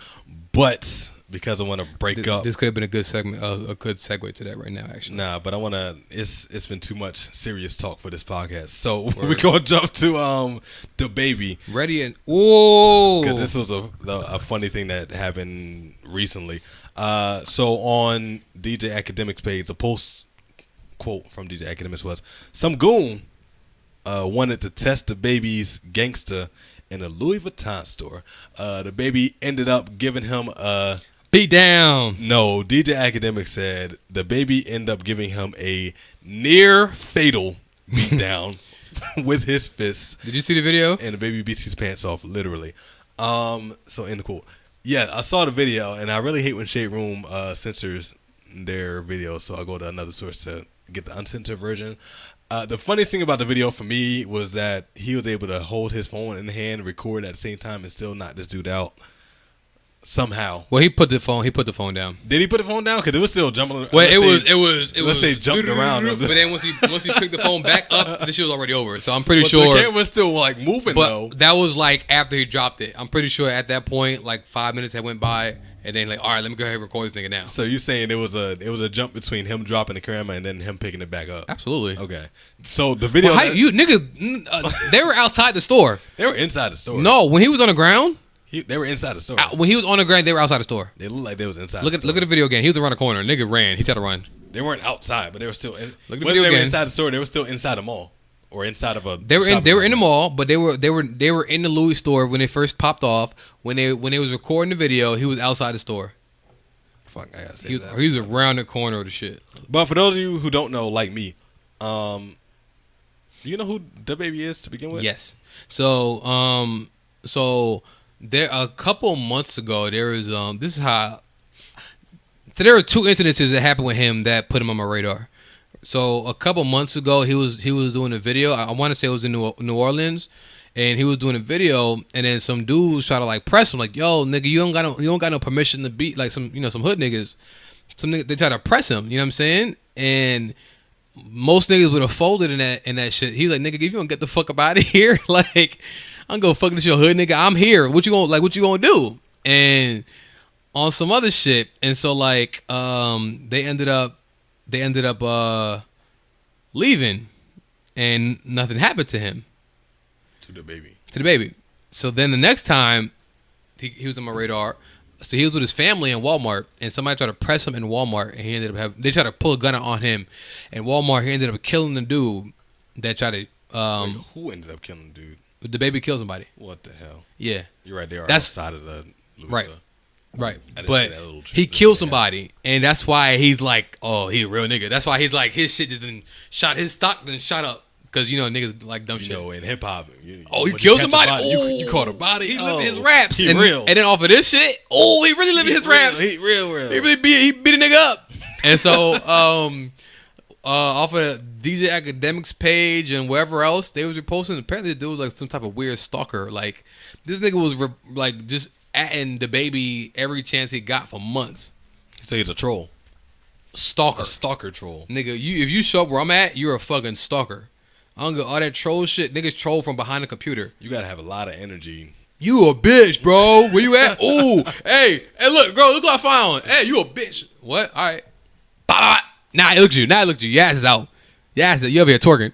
Speaker 5: but because I want to break up.
Speaker 6: This could have been a good segment, a good segue to that right now, actually.
Speaker 5: Nah, but I want to. It's been too much serious talk for this podcast, so we're gonna jump to the baby.
Speaker 6: Ready and because
Speaker 5: this was a funny thing that happened recently. So on DJ Academic's page, the post quote from DJ Academics was, "Some goon wanted to test the baby's gangster in a Louis Vuitton store. The baby ended up giving him a
Speaker 6: beat down."
Speaker 5: No, DJ Academic said the baby ended up giving him a near fatal beat down with his fists.
Speaker 6: Did you see the video?
Speaker 5: And the baby beats his pants off, literally. So in the quote. Yeah, I saw the video, and I really hate when Shade Room censors their videos, so I go to another source to get the uncensored version. The funniest thing about the video for me was that he was able to hold his phone in the hand, record at the same time, and still knock this dude out somehow.
Speaker 6: Well, he put the phone down.
Speaker 5: Did he put the phone down? Because it was still jumping.
Speaker 6: Well, it was.
Speaker 5: Let's say jumping around.
Speaker 6: But then once he picked the phone back up, the shit was already over. So I'm pretty sure
Speaker 5: the camera was still like moving though.
Speaker 6: That was like after he dropped it. I'm pretty sure at that point, like 5 minutes had went by. And then all right, let me go ahead and record this nigga now.
Speaker 5: So you're saying it was a jump between him dropping the camera and then him picking it back up?
Speaker 6: Absolutely.
Speaker 5: Okay. So the video.
Speaker 6: Well, you niggas, they were outside the store.
Speaker 5: They were inside the store.
Speaker 6: No, when he was on the ground.
Speaker 5: They were inside the store.
Speaker 6: When he was on the ground, they were outside the store.
Speaker 5: They looked like they was inside.
Speaker 6: Look at the video again. He was around the corner. Nigga ran. He tried to run.
Speaker 5: They weren't outside, but they were still.
Speaker 6: Look at the
Speaker 5: whether
Speaker 6: video
Speaker 5: they were
Speaker 6: again.
Speaker 5: inside the store, they were still inside the mall or inside of a.
Speaker 6: They were in the mall, but they were in the Louis store when they first popped off. When they was recording the video, he was outside the store.
Speaker 5: Fuck, I gotta say
Speaker 6: he was around the corner of the shit.
Speaker 5: But for those of you who don't know, like me, do you know who the baby is to begin with?
Speaker 6: Yes. So there a couple months ago there was this is how. So there were two incidences that happened with him that put him on my radar. So a couple months ago he was doing a video. I want to say it was in New Orleans. And he was doing a video, and then some dudes try to like press him, like, "Yo, nigga, you don't got no permission to beat like some hood niggas." They try to press him, you know what I'm saying? And most niggas would have folded in that shit. He's like, "Nigga, if you don't get the fuck up out of here, like, I'm gonna fuck this your hood, nigga. I'm here. What you gonna do?" And on some other shit, and so like, they ended up leaving, and nothing happened to him. To the baby. So then the next time he was on my radar, so he was with his family in Walmart, and somebody tried to press him in Walmart, and they tried to pull a gun on him in Walmart. He ended up killing the dude that tried to.
Speaker 5: Wait, who ended up killing the dude?
Speaker 6: The baby killed somebody.
Speaker 5: What the hell?
Speaker 6: Yeah,
Speaker 5: you're right there.
Speaker 6: That's
Speaker 5: outside of the Louis
Speaker 6: right.
Speaker 5: Store.
Speaker 6: Right, but he killed somebody, and that's why he's like, oh, he a real nigga. That's why he's like, his shit just didn't shot, his stock didn't shot up. Because, niggas like dumb shit.
Speaker 5: In hip-hop.
Speaker 6: You killed somebody?
Speaker 5: You caught a body?
Speaker 6: He living his raps.
Speaker 5: He real.
Speaker 6: And then off of this shit, he really living his raps.
Speaker 5: He real.
Speaker 6: He really beat a nigga up. And so, off of DJ Academics page and wherever else, they was reposting. Apparently, the dude was like some type of weird stalker. Like, this nigga was like just atting the baby every chance he got for months.
Speaker 5: He said he's a troll.
Speaker 6: Stalker.
Speaker 5: A stalker troll.
Speaker 6: Nigga, if you show up where I'm at, you're a fucking stalker. I don't get all that troll shit. Niggas troll from behind the computer.
Speaker 5: You gotta have a lot of energy
Speaker 6: You a bitch, bro. Where you at? Ooh, hey, look, girl, look what I found. Hey, you a bitch. What? All right. Bah. Nah, it looks you. Your ass is out. Your ass is out. You over here twerking.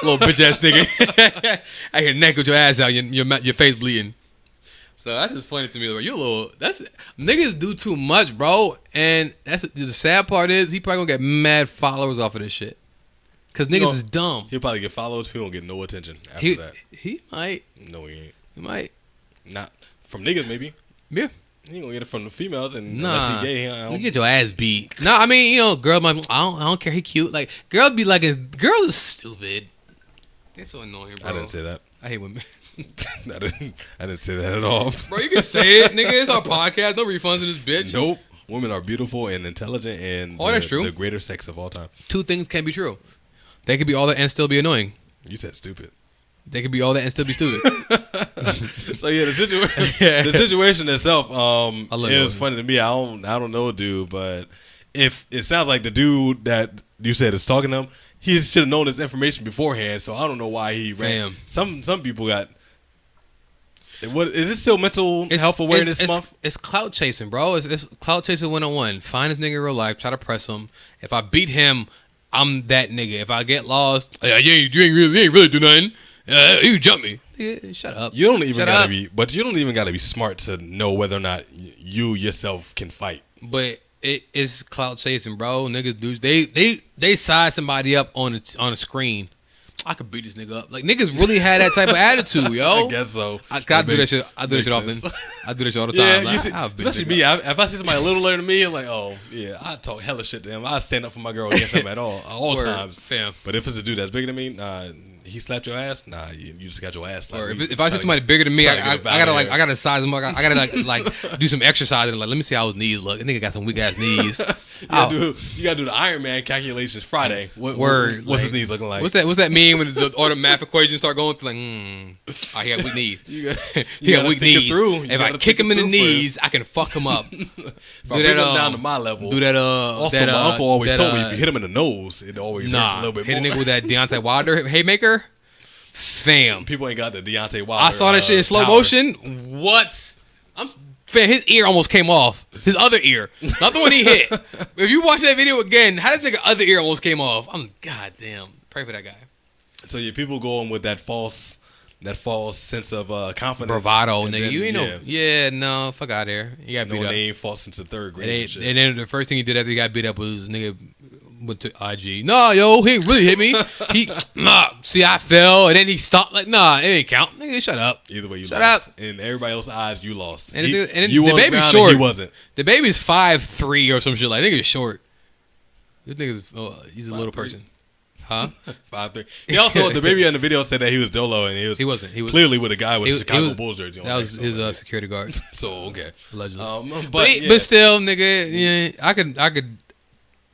Speaker 6: Little bitch ass nigga. I hear neck with your ass out. Your face bleeding. So that's just funny to me. Like, you a little. That's niggas do too much, bro. And that's the sad part is he probably gonna get mad followers off of this shit. Cause niggas is dumb.
Speaker 5: He'll probably get followed. He won't get no attention after that.
Speaker 6: He might.
Speaker 5: No, he ain't.
Speaker 6: He might.
Speaker 5: Not from niggas, maybe.
Speaker 6: Yeah.
Speaker 5: He ain't gonna get it from the females, and
Speaker 6: nah,
Speaker 5: unless he gay,
Speaker 6: you get your ass beat. No, I mean, girl might. I don't care. He cute. Like girls be like, girls is stupid. They're so annoying, bro.
Speaker 5: I didn't say that.
Speaker 6: I hate women.
Speaker 5: I didn't say that at all.
Speaker 6: Bro, you can say it, nigga. It's our podcast. No refunds in this bitch.
Speaker 5: Nope. Women are beautiful and intelligent and
Speaker 6: that's true.
Speaker 5: The greater sex of all time.
Speaker 6: Two things can be true. They could be all that and still be annoying.
Speaker 5: You said stupid.
Speaker 6: They could be all that and still be stupid.
Speaker 5: So yeah, the situation itself is funny to me. I don't know, dude, but if it sounds like the dude that you said is stalking him, he should have known this information beforehand. So I don't know why he ran. Some people got. What is this still mental health awareness month?
Speaker 6: It's clout chasing, bro. It's clout chasing 101. Find this nigga in real life, try to press him. If I beat him, I'm that nigga. If I get lost, you ain't really do nothing. You jump me. Shut up.
Speaker 5: You don't even gotta be smart to know whether or not you yourself can fight.
Speaker 6: But it is clout chasing, bro. Niggas do they size somebody up on a screen. I could beat this nigga up. Like niggas really had that type of attitude, yo.
Speaker 5: I guess so.
Speaker 6: I do that shit. I do that shit often. I do that shit all the time.
Speaker 5: Yeah,
Speaker 6: like,
Speaker 5: especially me. If I see somebody a little later than me, I'm like, oh yeah, I talk hella shit to him. I stand up for my girl against him at all times.
Speaker 6: Fam.
Speaker 5: But if it's a dude that's bigger than me, nah, he slapped your ass. Nah, you just got your ass slapped.
Speaker 6: Or if I see somebody bigger than me, I gotta size him up. I gotta like do some exercise and like let me see how his knees look. That nigga got some weak ass knees.
Speaker 5: You gotta do the Iron Man calculations Friday. What's his knees looking like?
Speaker 6: What's that mean when all the math equations start going through? Like, he got weak knees. He got weak knees. If I kick him in the knees, I can fuck him up.
Speaker 5: If I bring him down to my level.
Speaker 6: Do that.
Speaker 5: Also, my uncle always told me if you hit him in the nose, it always hurts a little bit more.
Speaker 6: Hit a nigga with that Deontay Wilder haymaker. Fam.
Speaker 5: People ain't got the Deontay Wilder.
Speaker 6: I saw that shit in slow motion. What? Fam, his ear almost came off. His other ear. Not the one he hit. If you watch that video again, how did nigga other ear almost came off? Goddamn. Pray for that guy.
Speaker 5: So yeah, people going with that false sense of confidence.
Speaker 6: Bravado, nigga. Then, you ain't no fuck out of here. You got beat up.
Speaker 5: No name, false since the third grade.
Speaker 6: And then the first thing he did after he got beat up was nigga went to IG. Nah, yo, he ain't really hit me. See, I fell, and then he stopped. Like, nah, it ain't count. Nigga, shut up.
Speaker 5: Either way, you
Speaker 6: shut
Speaker 5: lost.
Speaker 6: Up.
Speaker 5: In everybody else's eyes, you lost.
Speaker 6: And the baby's short.
Speaker 5: He wasn't.
Speaker 6: The baby's 5'3" or some shit. Like, nigga's short. This nigga's he's a little person. Huh?
Speaker 5: 5'3". He also the baby in the video said that he was dolo and he wasn't. He was clearly with a guy with a Chicago Bulls jersey on.
Speaker 6: That was his security guard.
Speaker 5: So okay,
Speaker 6: allegedly.
Speaker 5: But
Speaker 6: but still, nigga, yeah, I could.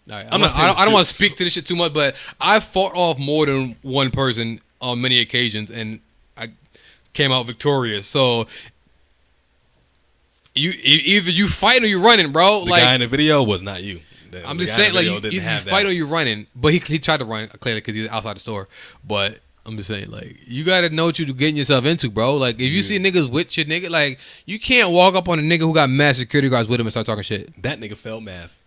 Speaker 6: All right, I don't want to speak to this shit too much, but I fought off more than one person on many occasions, and I came out victorious. So either you fighting or you running, bro.
Speaker 5: The guy in the video was not you.
Speaker 6: I'm just saying, like, you fight or you running. But he tried to run, clearly, because he's outside the store. But I'm just saying, like, you got to know what you're getting yourself into, bro. Like, if you see niggas with your nigga, like, you can't walk up on a nigga who got mad security guards with him and start talking shit.
Speaker 5: That nigga failed math.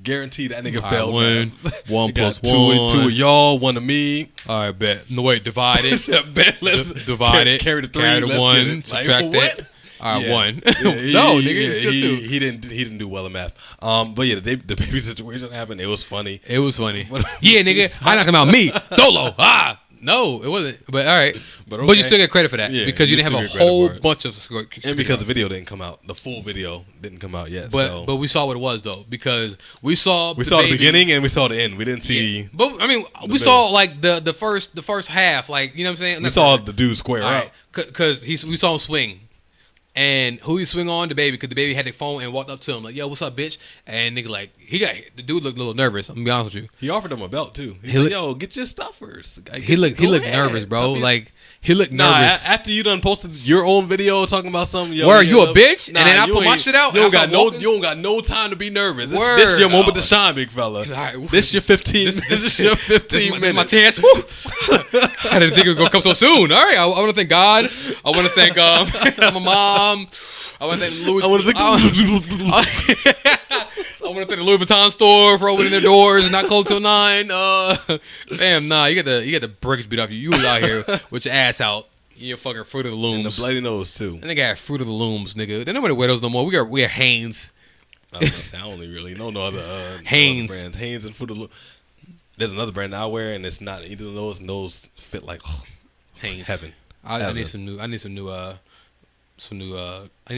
Speaker 5: Guaranteed that nigga failed math.
Speaker 6: 1 plus 1.
Speaker 5: Two of y'all, 1 of me.
Speaker 6: All right, bet. No, wait, divide it.
Speaker 5: Bet, let's
Speaker 6: divide it.
Speaker 5: Carry the 3.
Speaker 6: Carry the
Speaker 5: let's
Speaker 6: 1. Subtract
Speaker 5: like,
Speaker 6: that. All right, 1.
Speaker 5: Yeah,
Speaker 6: no, nigga, it's still 2.
Speaker 5: He didn't do well in math. But yeah, the baby situation happened. It was funny.
Speaker 6: It was funny. Yeah, nigga, I knocked him out. Me, Dolo. No, it wasn't. But all right. But you still get credit for that because you didn't have a whole bunch of.
Speaker 5: And because the video didn't come out, the full video didn't come out yet.
Speaker 6: But we saw what it was though, because we saw
Speaker 5: the beginning and we saw the end. We didn't see.
Speaker 6: Yeah. But I mean, we saw like the first half, like, you know what I'm saying.
Speaker 5: We saw the dude square up
Speaker 6: because we saw him swing. And who you swing on? The baby, because the baby had the phone and walked up to him like, "Yo, what's up, bitch?" And nigga like the dude looked a little nervous. I'm gonna be honest with you.
Speaker 5: He offered him a belt too. He's like, "Yo, get your stuff first." Like,
Speaker 6: He looked nervous, bro. Like he looked nervous.
Speaker 5: After you done posted your own video talking about something, yo,
Speaker 6: Word, you a bitch? And then I put my shit out.
Speaker 5: You don't got no time to be nervous. This is your moment to shine, big fella.
Speaker 6: Right.
Speaker 5: This your 15. This is your 15
Speaker 6: This is my
Speaker 5: minutes.
Speaker 6: chance. Woo. I didn't think it was gonna come so soon. All right, I want to thank God. I want to thank my mom. I want to thank Louis. I want to thank the Louis Vuitton store for opening their doors and not closed till 9. Damn, nah, you got the bricks beat off you. You was out here with your ass out. You fucking Fruit of the Looms.
Speaker 5: And the bloody nose too.
Speaker 6: And they got Fruit of the Looms, nigga. They nobody wear those no more. We got Hanes.
Speaker 5: I only really know no other
Speaker 6: Hanes.
Speaker 5: No other brands. Hanes and Fruit of the Looms. There's another brand I wear, and it's not either of those. And those fit like
Speaker 6: Hanes.
Speaker 5: Heaven.
Speaker 6: I need some new. I need a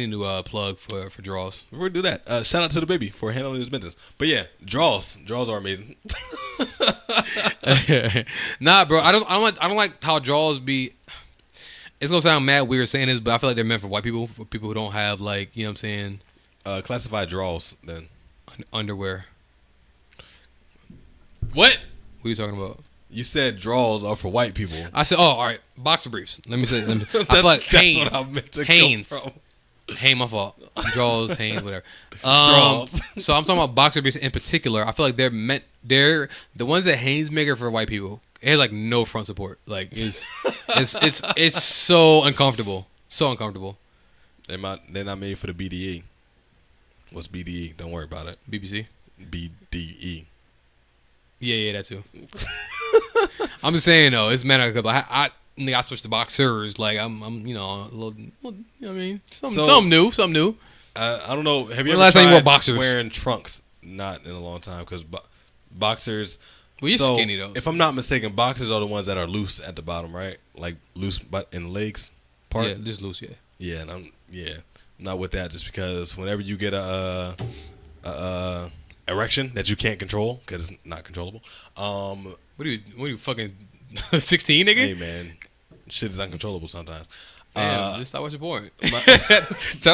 Speaker 6: new plug for draws.
Speaker 5: We're gonna do that. Shout out to the baby for handling his business. But yeah, draws are amazing.
Speaker 6: Nah, bro, I don't like how draws be. It's gonna sound mad weird saying this, but I feel like they're meant for white people, for people who don't have like, you know what I'm saying.
Speaker 5: Classified draws then.
Speaker 6: Underwear.
Speaker 5: What?
Speaker 6: What are you talking about?
Speaker 5: You said draws are for white people.
Speaker 6: I said, oh, all right, boxer briefs. Let me say. I feel like Hanes.
Speaker 5: That's what I meant to
Speaker 6: Hanes.
Speaker 5: go from.
Speaker 6: Hey, my fault. Draws, Hanes, whatever.
Speaker 5: Draws.
Speaker 6: So I'm talking about boxer briefs in particular. I feel like they're the ones that Hanes make are for white people. It has like no front support. Like it's so uncomfortable. So uncomfortable.
Speaker 5: They're not made for the BDE. What's BDE? Don't worry about it.
Speaker 6: BBC.
Speaker 5: BDE.
Speaker 6: Yeah, that too. I'm just saying though, it's matter because I switched to boxers. Like I'm a little, you know what I mean, something new.
Speaker 5: I don't know. Have you
Speaker 6: When
Speaker 5: ever
Speaker 6: last time you wore
Speaker 5: tried
Speaker 6: boxers?
Speaker 5: wearing trunks? Not in a long time because boxers.
Speaker 6: Well, you're skinny though.
Speaker 5: If I'm not mistaken, boxers are the ones that are loose at the bottom, right? Like loose, but in the legs part.
Speaker 6: Yeah, just loose. Yeah.
Speaker 5: Yeah, and I'm not with that just because whenever you get a erection that you can't control because it's not controllable.
Speaker 6: What are you fucking 16, nigga?
Speaker 5: Hey man, shit is uncontrollable sometimes.
Speaker 6: Damn, just stop watching porn. Turn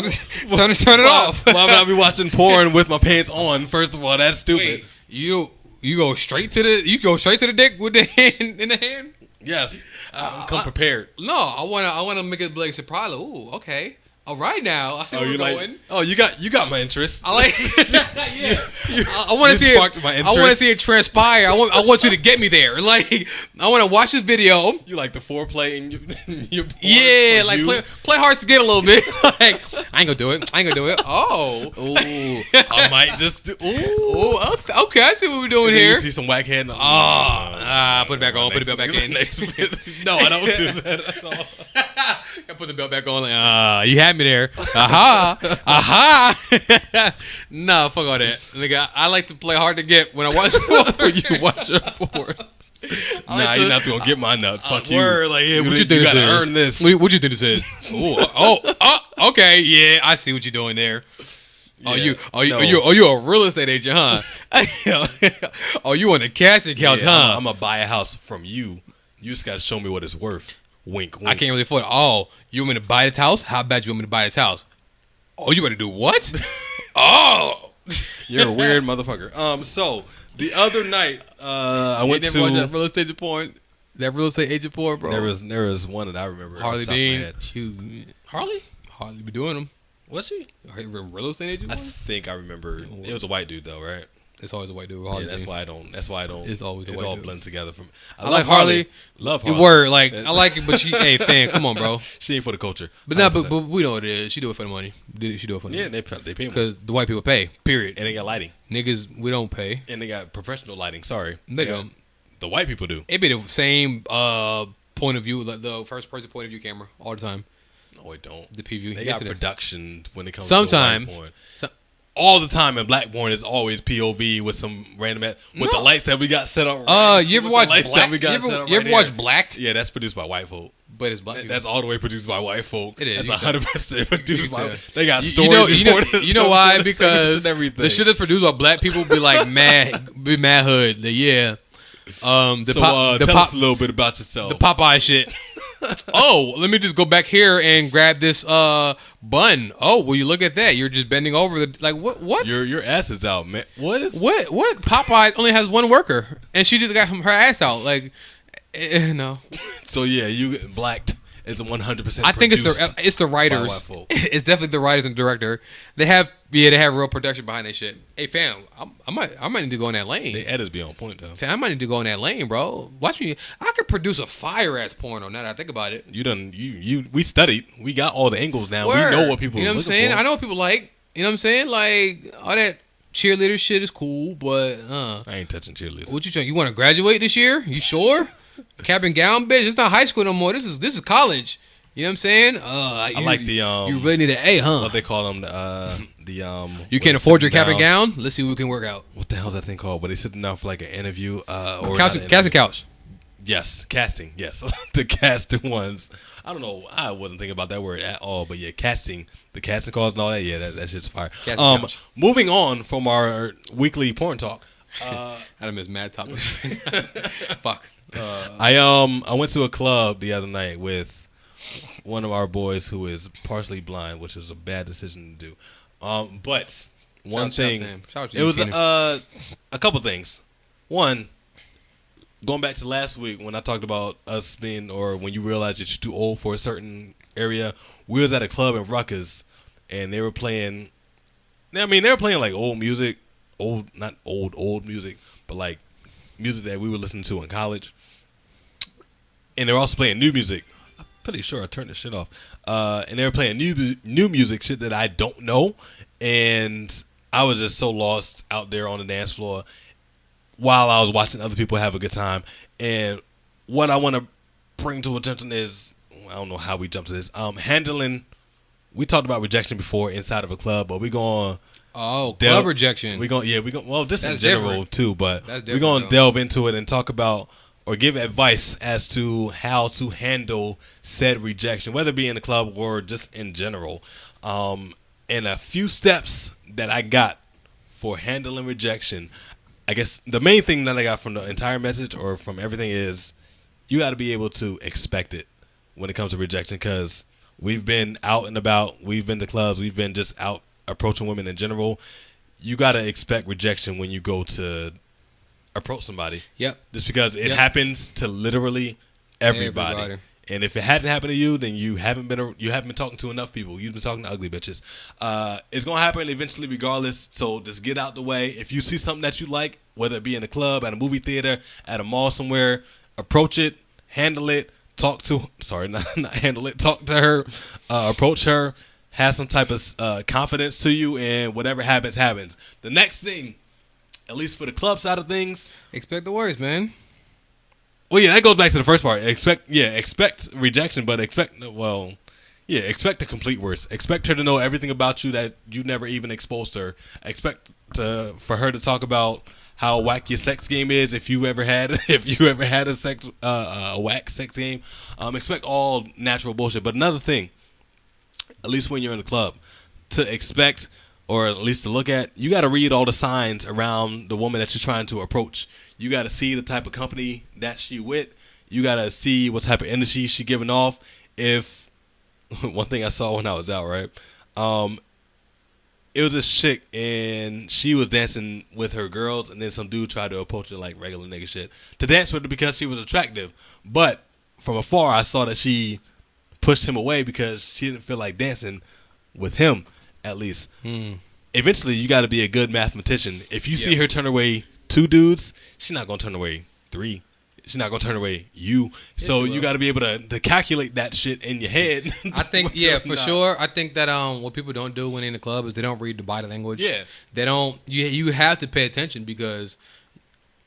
Speaker 6: it off.
Speaker 5: Why would I be watching porn with my pants on? First of all, that's stupid.
Speaker 6: Wait, you go straight to the dick with the hand in the hand?
Speaker 5: Yes, come prepared.
Speaker 6: No, I wanna make it like surprise. Ooh, okay. All right now, I see where we're going.
Speaker 5: You got my interest.
Speaker 6: I like. Yeah. I want to see it.
Speaker 5: My
Speaker 6: I want to see it transpire. I want you to get me there. Like I want to watch this video.
Speaker 5: You like the foreplay and your porn
Speaker 6: Yeah,
Speaker 5: for
Speaker 6: like
Speaker 5: you?
Speaker 6: play hard to get a little bit. Like I ain't gonna do it. Oh.
Speaker 5: Ooh, I might just do. Ooh.
Speaker 6: Okay. I see what we're doing
Speaker 5: And then
Speaker 6: here.
Speaker 5: you see some whack head.
Speaker 6: Put it back on. Put the belt back in.
Speaker 5: No, I don't do that at all.
Speaker 6: I put the belt back on. Like, you had me there. Aha. No, fuck all that. Nigga, I like to play hard to get when I watch porn.
Speaker 5: You watch your porn. Nah, you're not gonna get my nut. Fuck you.
Speaker 6: Word, like, yeah, what you think this
Speaker 5: gotta
Speaker 6: is?
Speaker 5: earn this.
Speaker 6: What you think this is? Okay, yeah, I see what you're doing there. Are you a real estate agent, huh? Oh, you on the casting couch, huh?
Speaker 5: I'm gonna buy a house from you. You just gotta show me what it's worth. Wink, wink.
Speaker 6: I can't really afford it. Oh, you want me to buy this house? How bad you want me to buy this house? Oh, you want to do what? Oh,
Speaker 5: you're a weird motherfucker. So the other night, I went to
Speaker 6: watch that real estate agent porn. That real estate agent porn, bro.
Speaker 5: There was one that I remember.
Speaker 6: Harley Dean.
Speaker 5: Harley
Speaker 6: be doing them.
Speaker 5: Was she?
Speaker 6: Real estate agent?
Speaker 5: I think I remember. It was a white dude though, right?
Speaker 6: It's always a white dude.
Speaker 5: Yeah, that's why I don't.
Speaker 6: It's always a white dude.
Speaker 5: It all blends together.
Speaker 6: I like Harley.
Speaker 5: Love Harley.
Speaker 6: Word, like I like it, but she, hey, fan, come on, bro.
Speaker 5: She ain't for the culture.
Speaker 6: But no, but we know what it is. She do it for the money. She do it for the money.
Speaker 5: Yeah, they pay
Speaker 6: because the white people pay. Period.
Speaker 5: And they got lighting.
Speaker 6: Niggas, we don't pay.
Speaker 5: And they got professional lighting. Sorry,
Speaker 6: they don't.
Speaker 5: The white people do.
Speaker 6: It be the same point of view, like the first person point of view camera all the time.
Speaker 5: No, it don't.
Speaker 6: The PV.
Speaker 5: They got production when it comes
Speaker 6: sometime,
Speaker 5: to white porn. All the time in black porn is always POV with some random with the lights that we got set up.
Speaker 6: You ever watch Black? You ever watch Blacked?
Speaker 5: Yeah, that's produced by white folk.
Speaker 6: But it's black.
Speaker 5: That's all the way produced by white folk.
Speaker 6: It is.
Speaker 5: That's 100% produced by. They got stories.
Speaker 6: You know why? Because
Speaker 5: the
Speaker 6: shit that's produced by black people be like mad hood. Yeah.
Speaker 5: Tell us a little bit about yourself.
Speaker 6: The Popeye shit. Oh, let me just go back here and grab this bun. Oh, will you look at that? You're just bending over the like what?
Speaker 5: Your ass is out, man. What?
Speaker 6: Popeye only has one worker, and she just got her ass out. Like, no.
Speaker 5: So yeah, you get blacked. It's 100%.
Speaker 6: I think it's the writers. It's definitely the writers and director. They have real production behind that shit. Hey fam, I might need to go in that lane.
Speaker 5: The editors be on point though.
Speaker 6: Fam, I might need to go in that lane, bro. Watch me. I could produce a fire ass porno. Now that I think about it.
Speaker 5: We studied. We got all the angles now.
Speaker 6: Word.
Speaker 5: We know what people.
Speaker 6: You know what I'm saying?
Speaker 5: For.
Speaker 6: I know what people like. You know what I'm saying? Like all that cheerleader shit is cool, but
Speaker 5: I ain't touching cheerleaders.
Speaker 6: What you trying? You want to graduate this year? You sure? Cap and gown, bitch. It's not high school no more. This is college. You know what I'm saying?
Speaker 5: I like the
Speaker 6: You really need an A, huh?
Speaker 5: What they call them?
Speaker 6: You can't afford your cap and gown. Let's see what we can work out.
Speaker 5: What the hell is that thing called? Where they sitting down for like an interview? Or
Speaker 6: couch.
Speaker 5: Yes, casting. Yes, the casting ones. I don't know. I wasn't thinking about that word at all. But yeah, casting. The casting calls and all that. Yeah, that shit's fire. Moving on from our weekly porn talk.
Speaker 6: Adam is mad topics. Fuck.
Speaker 5: I went to a club the other night with one of our boys who is partially blind, which is a bad decision to do. But one thing, it was a couple things. One, going back to last week when I talked about us being, or when you realize that you're too old for a certain area, we was at a club in Rutgers, and they were playing. I mean, they were playing like old music, not old music, but like music that we were listening to in college. And they were also playing new music. I'm pretty sure I turned this shit off. And they were playing new music, shit that I don't know. And I was just so lost out there on the dance floor while I was watching other people have a good time. And what I want to bring to attention is, I don't know how we jumped to this. Handling, we talked about rejection before inside of a club, but we're going
Speaker 6: club rejection.
Speaker 5: Well, this in general different. Too, but we're going to delve into it and talk about or give advice as to how to handle said rejection, whether it be in the club or just in general. And a few steps that I got for handling rejection. I guess the main thing that I got from the entire message or from everything is you got to be able to expect it when it comes to rejection, because we've been out and about, we've been to clubs, we've been just out approaching women in general. You got to expect rejection when you go to approach somebody.
Speaker 6: Yep.
Speaker 5: Just because it happens to literally everybody. And if it hadn't happened to you, then you haven't been talking to enough people. You've been talking to ugly bitches. It's gonna happen eventually, regardless. So just get out the way. If you see something that you like, whether it be in a club, at a movie theater, at a mall somewhere, approach it, handle it, talk to her, approach her, have some type of confidence to you, and whatever happens. The next thing, at least for the club side of things,
Speaker 6: expect the worst, man.
Speaker 5: Well, yeah, that goes back to the first part. Expect rejection, but expect the complete worst. Expect her to know everything about you that you never even exposed her. Expect for her to talk about how whack your sex game is if you ever had a whack sex game. Expect all natural bullshit. But another thing, at least when you're in the club, to expect, or at least to look at, you got to read all the signs around the woman that you're trying to approach. You got to see the type of company that she with. You got to see what type of energy she giving off. If one thing I saw when I was out, right? It was this chick, and she was dancing with her girls, and then some dude tried to approach her like regular nigga shit to dance with her because she was attractive. But from afar, I saw that she pushed him away because she didn't feel like dancing with him, at least. Eventually, you got to be a good mathematician. If you see her turn away 2 dudes, she's not going to turn away 3. She's not going to turn away you. So you got to be able to calculate that shit in your head.
Speaker 6: I think, for sure. I think that what people don't do when in the club is they don't read the body language.
Speaker 5: Yeah.
Speaker 6: They don't. You have to pay attention because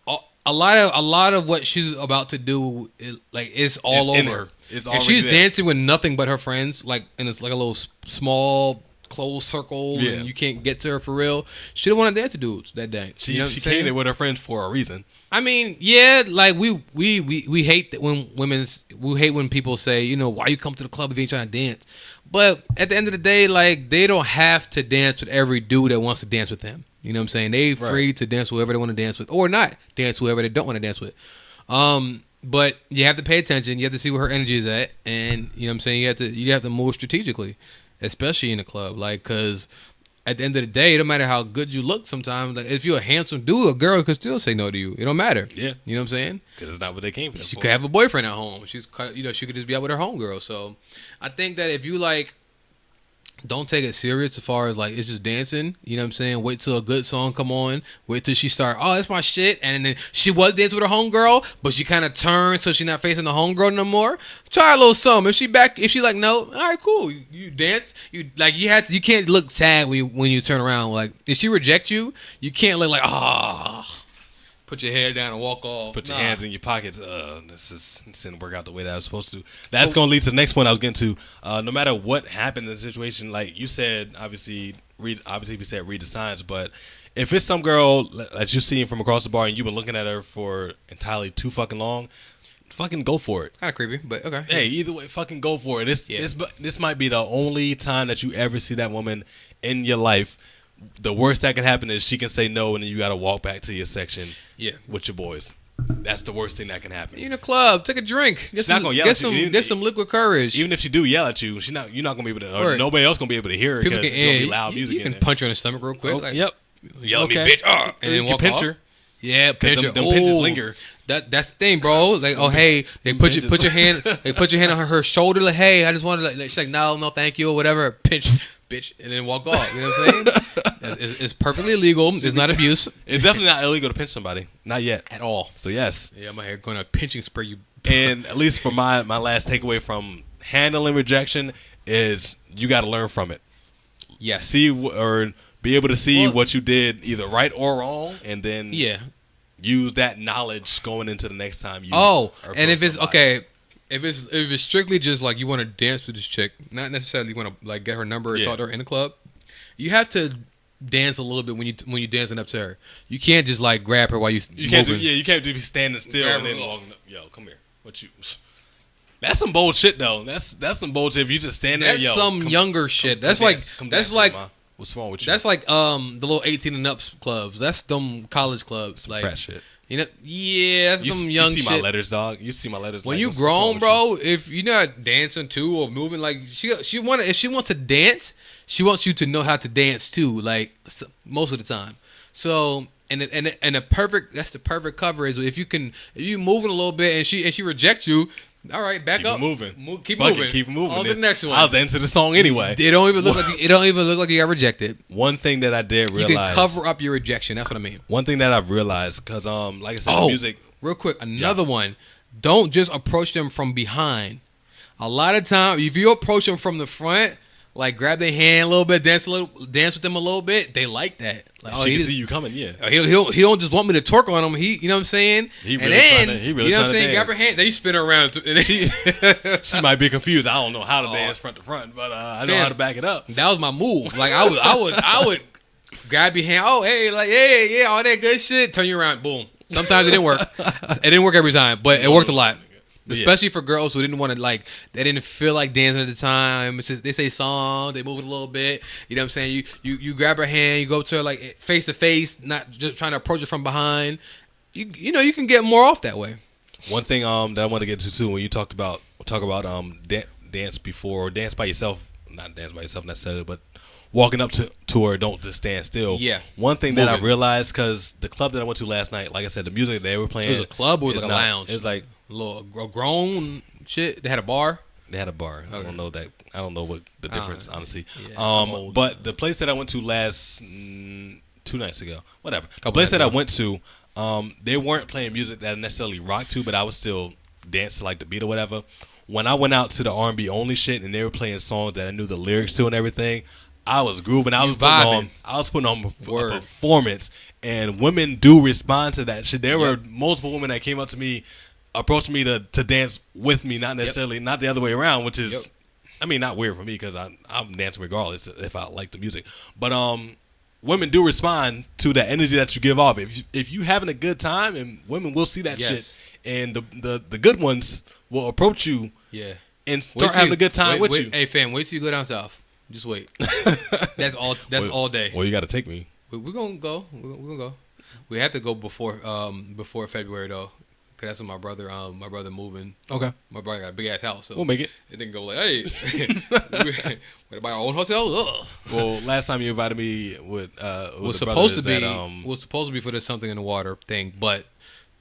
Speaker 6: a lot of what she's about to do, it's all over.
Speaker 5: It's
Speaker 6: if she's dancing with nothing but her friends, and it's like a little small closed circle, and you can't get to her for real, she don't want to dance to dudes that day.
Speaker 5: She came in with her friends for a reason.
Speaker 6: I mean, we hate that we hate when people say, why you come to the club if you ain't trying to dance. But at the end of the day, they don't have to dance with every dude that wants to dance with them. You know what I'm saying? They free to dance with whoever they want to dance with, or not dance with whoever they don't want to dance with. But you have to pay attention. You have to see where her energy is at, and you know what I'm saying. You have to move strategically, especially in a club. Like, cause at the end of the day, it don't matter how good you look. Sometimes, like, if you're a handsome dude, a girl could still say no to you. It don't matter.
Speaker 5: Yeah,
Speaker 6: you know what I'm saying.
Speaker 5: Because it's not what they came for.
Speaker 6: She could have a boyfriend at home. She could just be out with her homegirl. So, I think that if you like. Don't take it serious as far as like it's just dancing. You know what I'm saying? Wait till a good song come on. Wait till she start. Oh, that's my shit. And then she was dancing with her homegirl, but she kind of turned so she's not facing the homegirl no more. Try a little something. If she like no, all right, cool. You dance. You like you have to. You can't look sad when you turn around. Like if she reject you, you can't look like put your head down and walk off.
Speaker 5: Put your hands in your pockets. This didn't work out the way that I was supposed to. That's going to lead to the next point I was getting to. No matter what happened in the situation, like you said, obviously we said read the signs, but if it's some girl that you're seeing from across the bar and you've been looking at her for entirely too fucking long, fucking go for it.
Speaker 6: Kind of creepy, but okay.
Speaker 5: Hey, either way, fucking go for it. This might be the only time that you ever see that woman in your life. The worst that can happen is she can say no, and then you got to walk back to your section with your boys. That's the worst thing that can happen.
Speaker 6: You in a club, take a drink. Get some liquid courage.
Speaker 5: Even if she do yell at you, you're not gonna be able to. Or nobody else gonna be able to hear her because it's gonna be loud music.
Speaker 6: You can punch her in the stomach real quick. Like,
Speaker 5: yep.
Speaker 6: Yell at me, bitch. And then walk off. Her. Yeah, pinch her.
Speaker 5: Them pinches linger.
Speaker 6: That's the thing, bro. Like, oh hey, they put your hand on her shoulder. Like, hey, I just wanted to. Like, she's like, no, thank you, or whatever. Pinch. Bitch, and then walk off. You know what I'm saying? It's perfectly legal. It's not abuse.
Speaker 5: It's definitely not illegal to pinch somebody. Not yet.
Speaker 6: At all.
Speaker 5: So, yes.
Speaker 6: Yeah, I'm out here going to pinching spray you.
Speaker 5: And at least for my last takeaway from handling rejection is you got to learn from it.
Speaker 6: Yes.
Speaker 5: See or be able to see what you did either right or wrong, and then use that knowledge going into the next time you
Speaker 6: and if it's somebody. Okay. If it's strictly just like you want to dance with this chick, not necessarily you want to like get her number or talk to her in the club, you have to dance a little bit when you dancing up to her. You can't just like grab her while you
Speaker 5: can't you can't be standing still and then walking up. Yo, come here. What you? That's some bold shit though. That's some bold shit. If you just stand there,
Speaker 6: that's some younger shit. That's like
Speaker 5: what's wrong with you?
Speaker 6: That's like the little 18 and up clubs. That's them college clubs. Like
Speaker 5: fresh shit.
Speaker 6: You know, that's them young shit.
Speaker 5: You see my letters, dog. You see my letters.
Speaker 6: When you grown, bro, if you're not dancing too or moving, like if she wants to dance, she wants you to know how to dance too. Like most of the time. So and the perfect cover is if you moving a little bit and she rejects you. All right, back up. Keep moving. On to the next one.
Speaker 5: I was into the song anyway.
Speaker 6: It don't even look like you got rejected.
Speaker 5: One thing that I did realize,
Speaker 6: you can cover up your rejection. That's what I mean.
Speaker 5: One thing that I've realized, because like I said, the music.
Speaker 6: Real quick, another one. Don't just approach them from behind. A lot of time, if you approach them from the front, like grab their hand a little bit, dance with them a little bit, they like that. Like,
Speaker 5: she can see you coming, yeah.
Speaker 6: He don't just want me to twerk on him. You know what I'm saying?
Speaker 5: He really trying to
Speaker 6: you know what I'm saying? Grab her hand, then you spin her around.
Speaker 5: She might be confused. I don't know how to dance front to front, but I know how to back it up.
Speaker 6: That was my move. Like I would grab your hand. Oh hey, like yeah, all that good shit. Turn you around, boom. Sometimes it didn't work. It didn't work every time, but it worked a lot. Especially for girls who didn't want to they didn't feel like dancing at the time. It's just, they say song, they move it a little bit. You know what I'm saying? You grab her hand, you go to her like face to face, not just trying to approach her from behind. You know you can get more off that way.
Speaker 5: One thing that I want to get to too when you talk about dance before or dance by yourself, not dance by yourself necessarily, but walking up to her, don't just stand still.
Speaker 6: Yeah.
Speaker 5: One thing that I realized, because the club that I went to last night, like I said, the music they were playing.
Speaker 6: It was a club or was it like a lounge?
Speaker 5: It was like
Speaker 6: a grown shit. They had a bar.
Speaker 5: They had a bar. Okay. I don't know what the difference, honestly.
Speaker 6: Yeah,
Speaker 5: but the place that I went to 2 nights ago, whatever. The place that I went to, they weren't playing music that I necessarily rock to, but I would still dance to like the beat or whatever. When I went out to the R&B only shit and they were playing songs that I knew the lyrics to and everything, I was grooving. I was putting on a performance, and women do respond to that shit. There were multiple women that came up to me, approached me to dance with me, not necessarily not the other way around, which is, I mean, not weird for me because I'm dancing regardless if I like the music. But women do respond to that energy that you give off. If you having a good time, and women will see that shit, and the good ones will approach you, and start having a good time with you.
Speaker 6: Hey fam, wait till you go down south. Just wait. That's all. That's all day.
Speaker 5: Well, you got to take me.
Speaker 6: We're gonna go. We're gonna go. We have to go before February though, Cause that's what my brother moving.
Speaker 5: Okay.
Speaker 6: My brother got a big ass house, so
Speaker 5: We'll make it.
Speaker 6: It didn't go like, hey, we buy our own hotel. Ugh.
Speaker 5: Well, last time you invited me with
Speaker 6: was
Speaker 5: the
Speaker 6: supposed to
Speaker 5: brothers
Speaker 6: be
Speaker 5: at,
Speaker 6: was supposed to be for this something in the water thing, but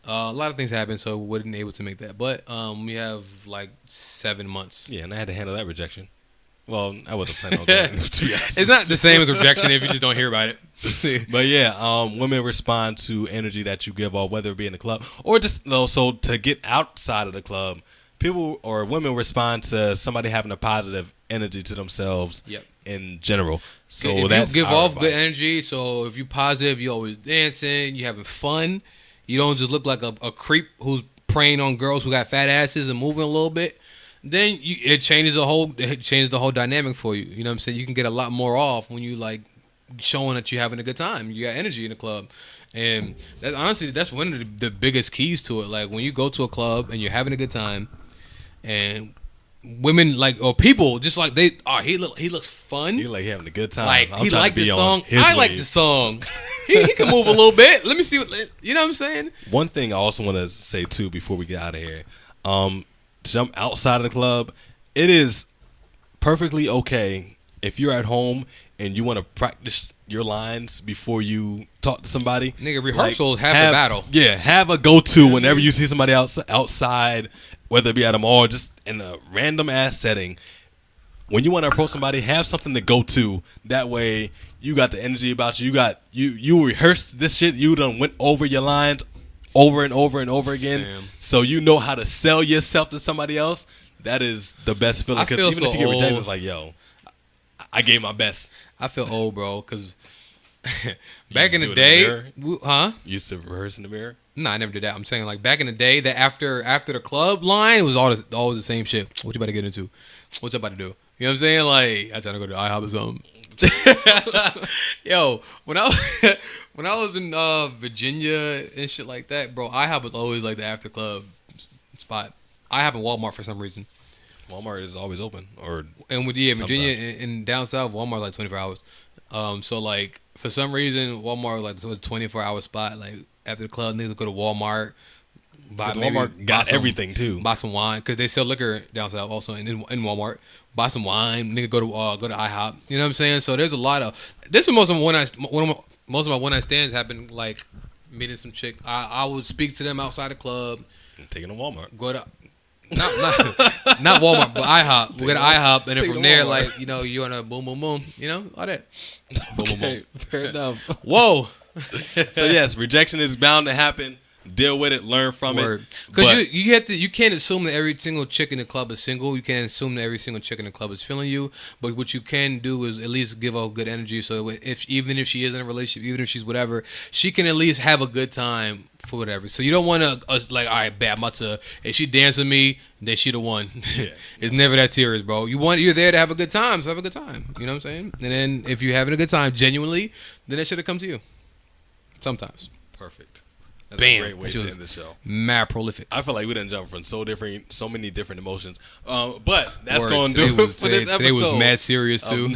Speaker 6: a lot of things happened, so we wasn't able to make that. But we have like 7 months.
Speaker 5: Yeah, and I had to handle that rejection. Well, I wasn't planning on doing it. To be honest.
Speaker 6: It's not the same as rejection if you just don't hear about it.
Speaker 5: But yeah, women respond to energy that you give off, whether it be in the club or just so to get outside of the club. People or women respond to somebody having a positive energy to themselves.
Speaker 6: Yep.
Speaker 5: In general. So
Speaker 6: if
Speaker 5: that's
Speaker 6: you give
Speaker 5: our
Speaker 6: off good
Speaker 5: advice.
Speaker 6: energy, so if you're positive, you always dancing, you having fun. You don't just look like a creep who's preying on girls who got fat asses and moving a little bit. Then it changes the whole dynamic for you. You know what I'm saying? You can get a lot more off when you like showing that you're having a good time. You got energy in the club. And honestly, that's one of the biggest keys to it. Like when you go to a club and you're having a good time and women like or people just like he looks fun.
Speaker 5: He like having a good time.
Speaker 6: Like he liked the song.
Speaker 5: I
Speaker 6: like the song. he can move a little bit. Let me see what you know what I'm saying?
Speaker 5: One thing I also want to say too before we get out of here. Jump outside of the club. It is perfectly okay if you're at home and you want to practice your lines before you talk to somebody.
Speaker 6: Nigga, rehearsals have the battle.
Speaker 5: Yeah, have a go-to whenever you see somebody outside, whether it be at a mall or just in a random ass setting. When you want to approach somebody, have something to go to. That way, you got the energy about you. You rehearsed this shit. You done went over your lines over and over and over again.
Speaker 6: Damn.
Speaker 5: So you know how to sell yourself to somebody else. That is the best feeling. Because even if you get rejected, it's like, yo, I gave my best.
Speaker 6: I feel old, bro, because back in the day,
Speaker 5: You used to rehearse in the mirror?
Speaker 6: No, I never did that. I'm saying like back in the day, that after the club line, it was always the same shit. What you about to get into? What you about to do? You know what I'm saying? Like I trying to go to IHOP or something. Yo, when I was in Virginia and shit like that, bro, IHOP was always like the after club spot. IHOP and Walmart for some reason.
Speaker 5: Walmart is always open,
Speaker 6: and with Virginia and down south, Walmart like 24 hours. So like for some reason, Walmart was like a 24-hour spot. Like after the club, niggas would go to Walmart.
Speaker 5: Walmart got everything too.
Speaker 6: Buy some wine because they sell liquor down south also in Walmart. Buy some wine, nigga. Go to IHOP. You know what I'm saying? So there's a lot of this. Is most of my one night stands happen like meeting some chick. I would speak to them outside the club.
Speaker 5: And taking to Walmart.
Speaker 6: Go to not Walmart, but IHOP. We go to IHOP, and then from there, like you on a boom, boom, boom. You know all that. Boom, boom, boom.
Speaker 5: Fair enough.
Speaker 6: Whoa.
Speaker 5: So yes, rejection is bound to happen. Deal with it, learn from it.
Speaker 6: Because you can't assume that every single chick in the club is single. You can't assume that every single chick in the club is feeling you. But what you can do is at least give her good energy. So even if she is in a relationship, even if she's whatever, she can at least have a good time for whatever. So you don't want to like, all right, bad, I'm about to. If she dance with me, then she the one. Yeah. It's never that serious, bro. You're there to have a good time. So have a good time. You know what I'm saying? And then if you're having a good time genuinely, then it should have come to you. Sometimes.
Speaker 5: Perfect. That's
Speaker 6: Bam.
Speaker 5: a great way to end the show.
Speaker 6: Mad prolific.
Speaker 5: I feel like we didn't jump from so many different emotions. But that's going to do it for this episode.
Speaker 6: Today was mad serious too.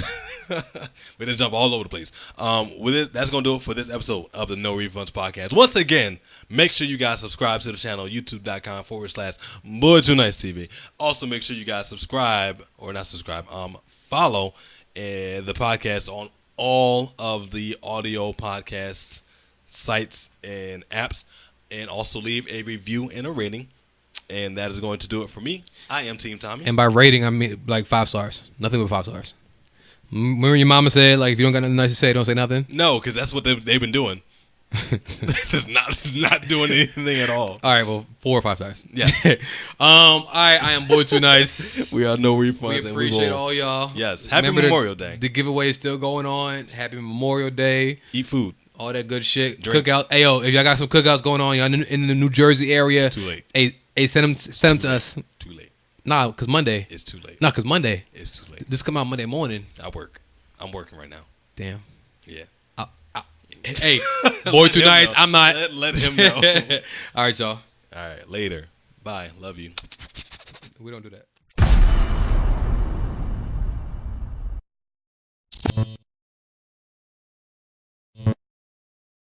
Speaker 5: We didn't jump all over the place. That's going to do it for this episode of the No Refunds podcast. Once again, make sure you guys subscribe to the channel, youtube.com/Boy2NiceTV. Also, make sure you guys follow the podcast on all of the audio podcasts sites and apps, and also leave a review and a rating. And that is going to do it for me. I am Team Tommy.
Speaker 6: And by rating, I mean like 5 stars. Nothing but 5 stars. Remember your mama said, like, if you don't got nothing nice to say, don't say nothing?
Speaker 5: No, because that's what they've been doing. Just not doing anything at all.
Speaker 6: All right, well, 4 or 5 stars.
Speaker 5: Yeah.
Speaker 6: I am Boy Too Nice.
Speaker 5: We are No Refunds.
Speaker 6: We appreciate all y'all.
Speaker 5: Yes. Happy Memorial Day.
Speaker 6: The giveaway is still going on. Happy Memorial Day.
Speaker 5: Eat food.
Speaker 6: All that good shit.
Speaker 5: Drink.
Speaker 6: Cookout. Hey, yo, if y'all got some cookouts going on, y'all in the New Jersey area.
Speaker 5: It's too late.
Speaker 6: Hey, send them to us.
Speaker 5: Too late.
Speaker 6: Nah, because Monday.
Speaker 5: It's too late.
Speaker 6: Nah, because Monday.
Speaker 5: It's too late.
Speaker 6: Just come out Monday morning.
Speaker 5: I work. I'm working right now.
Speaker 6: Damn.
Speaker 5: Yeah.
Speaker 6: Hey, Boy Too Nice. I'm not.
Speaker 5: Let him know.
Speaker 6: All right, y'all.
Speaker 5: All right. Later. Bye. Love you.
Speaker 6: We don't do that.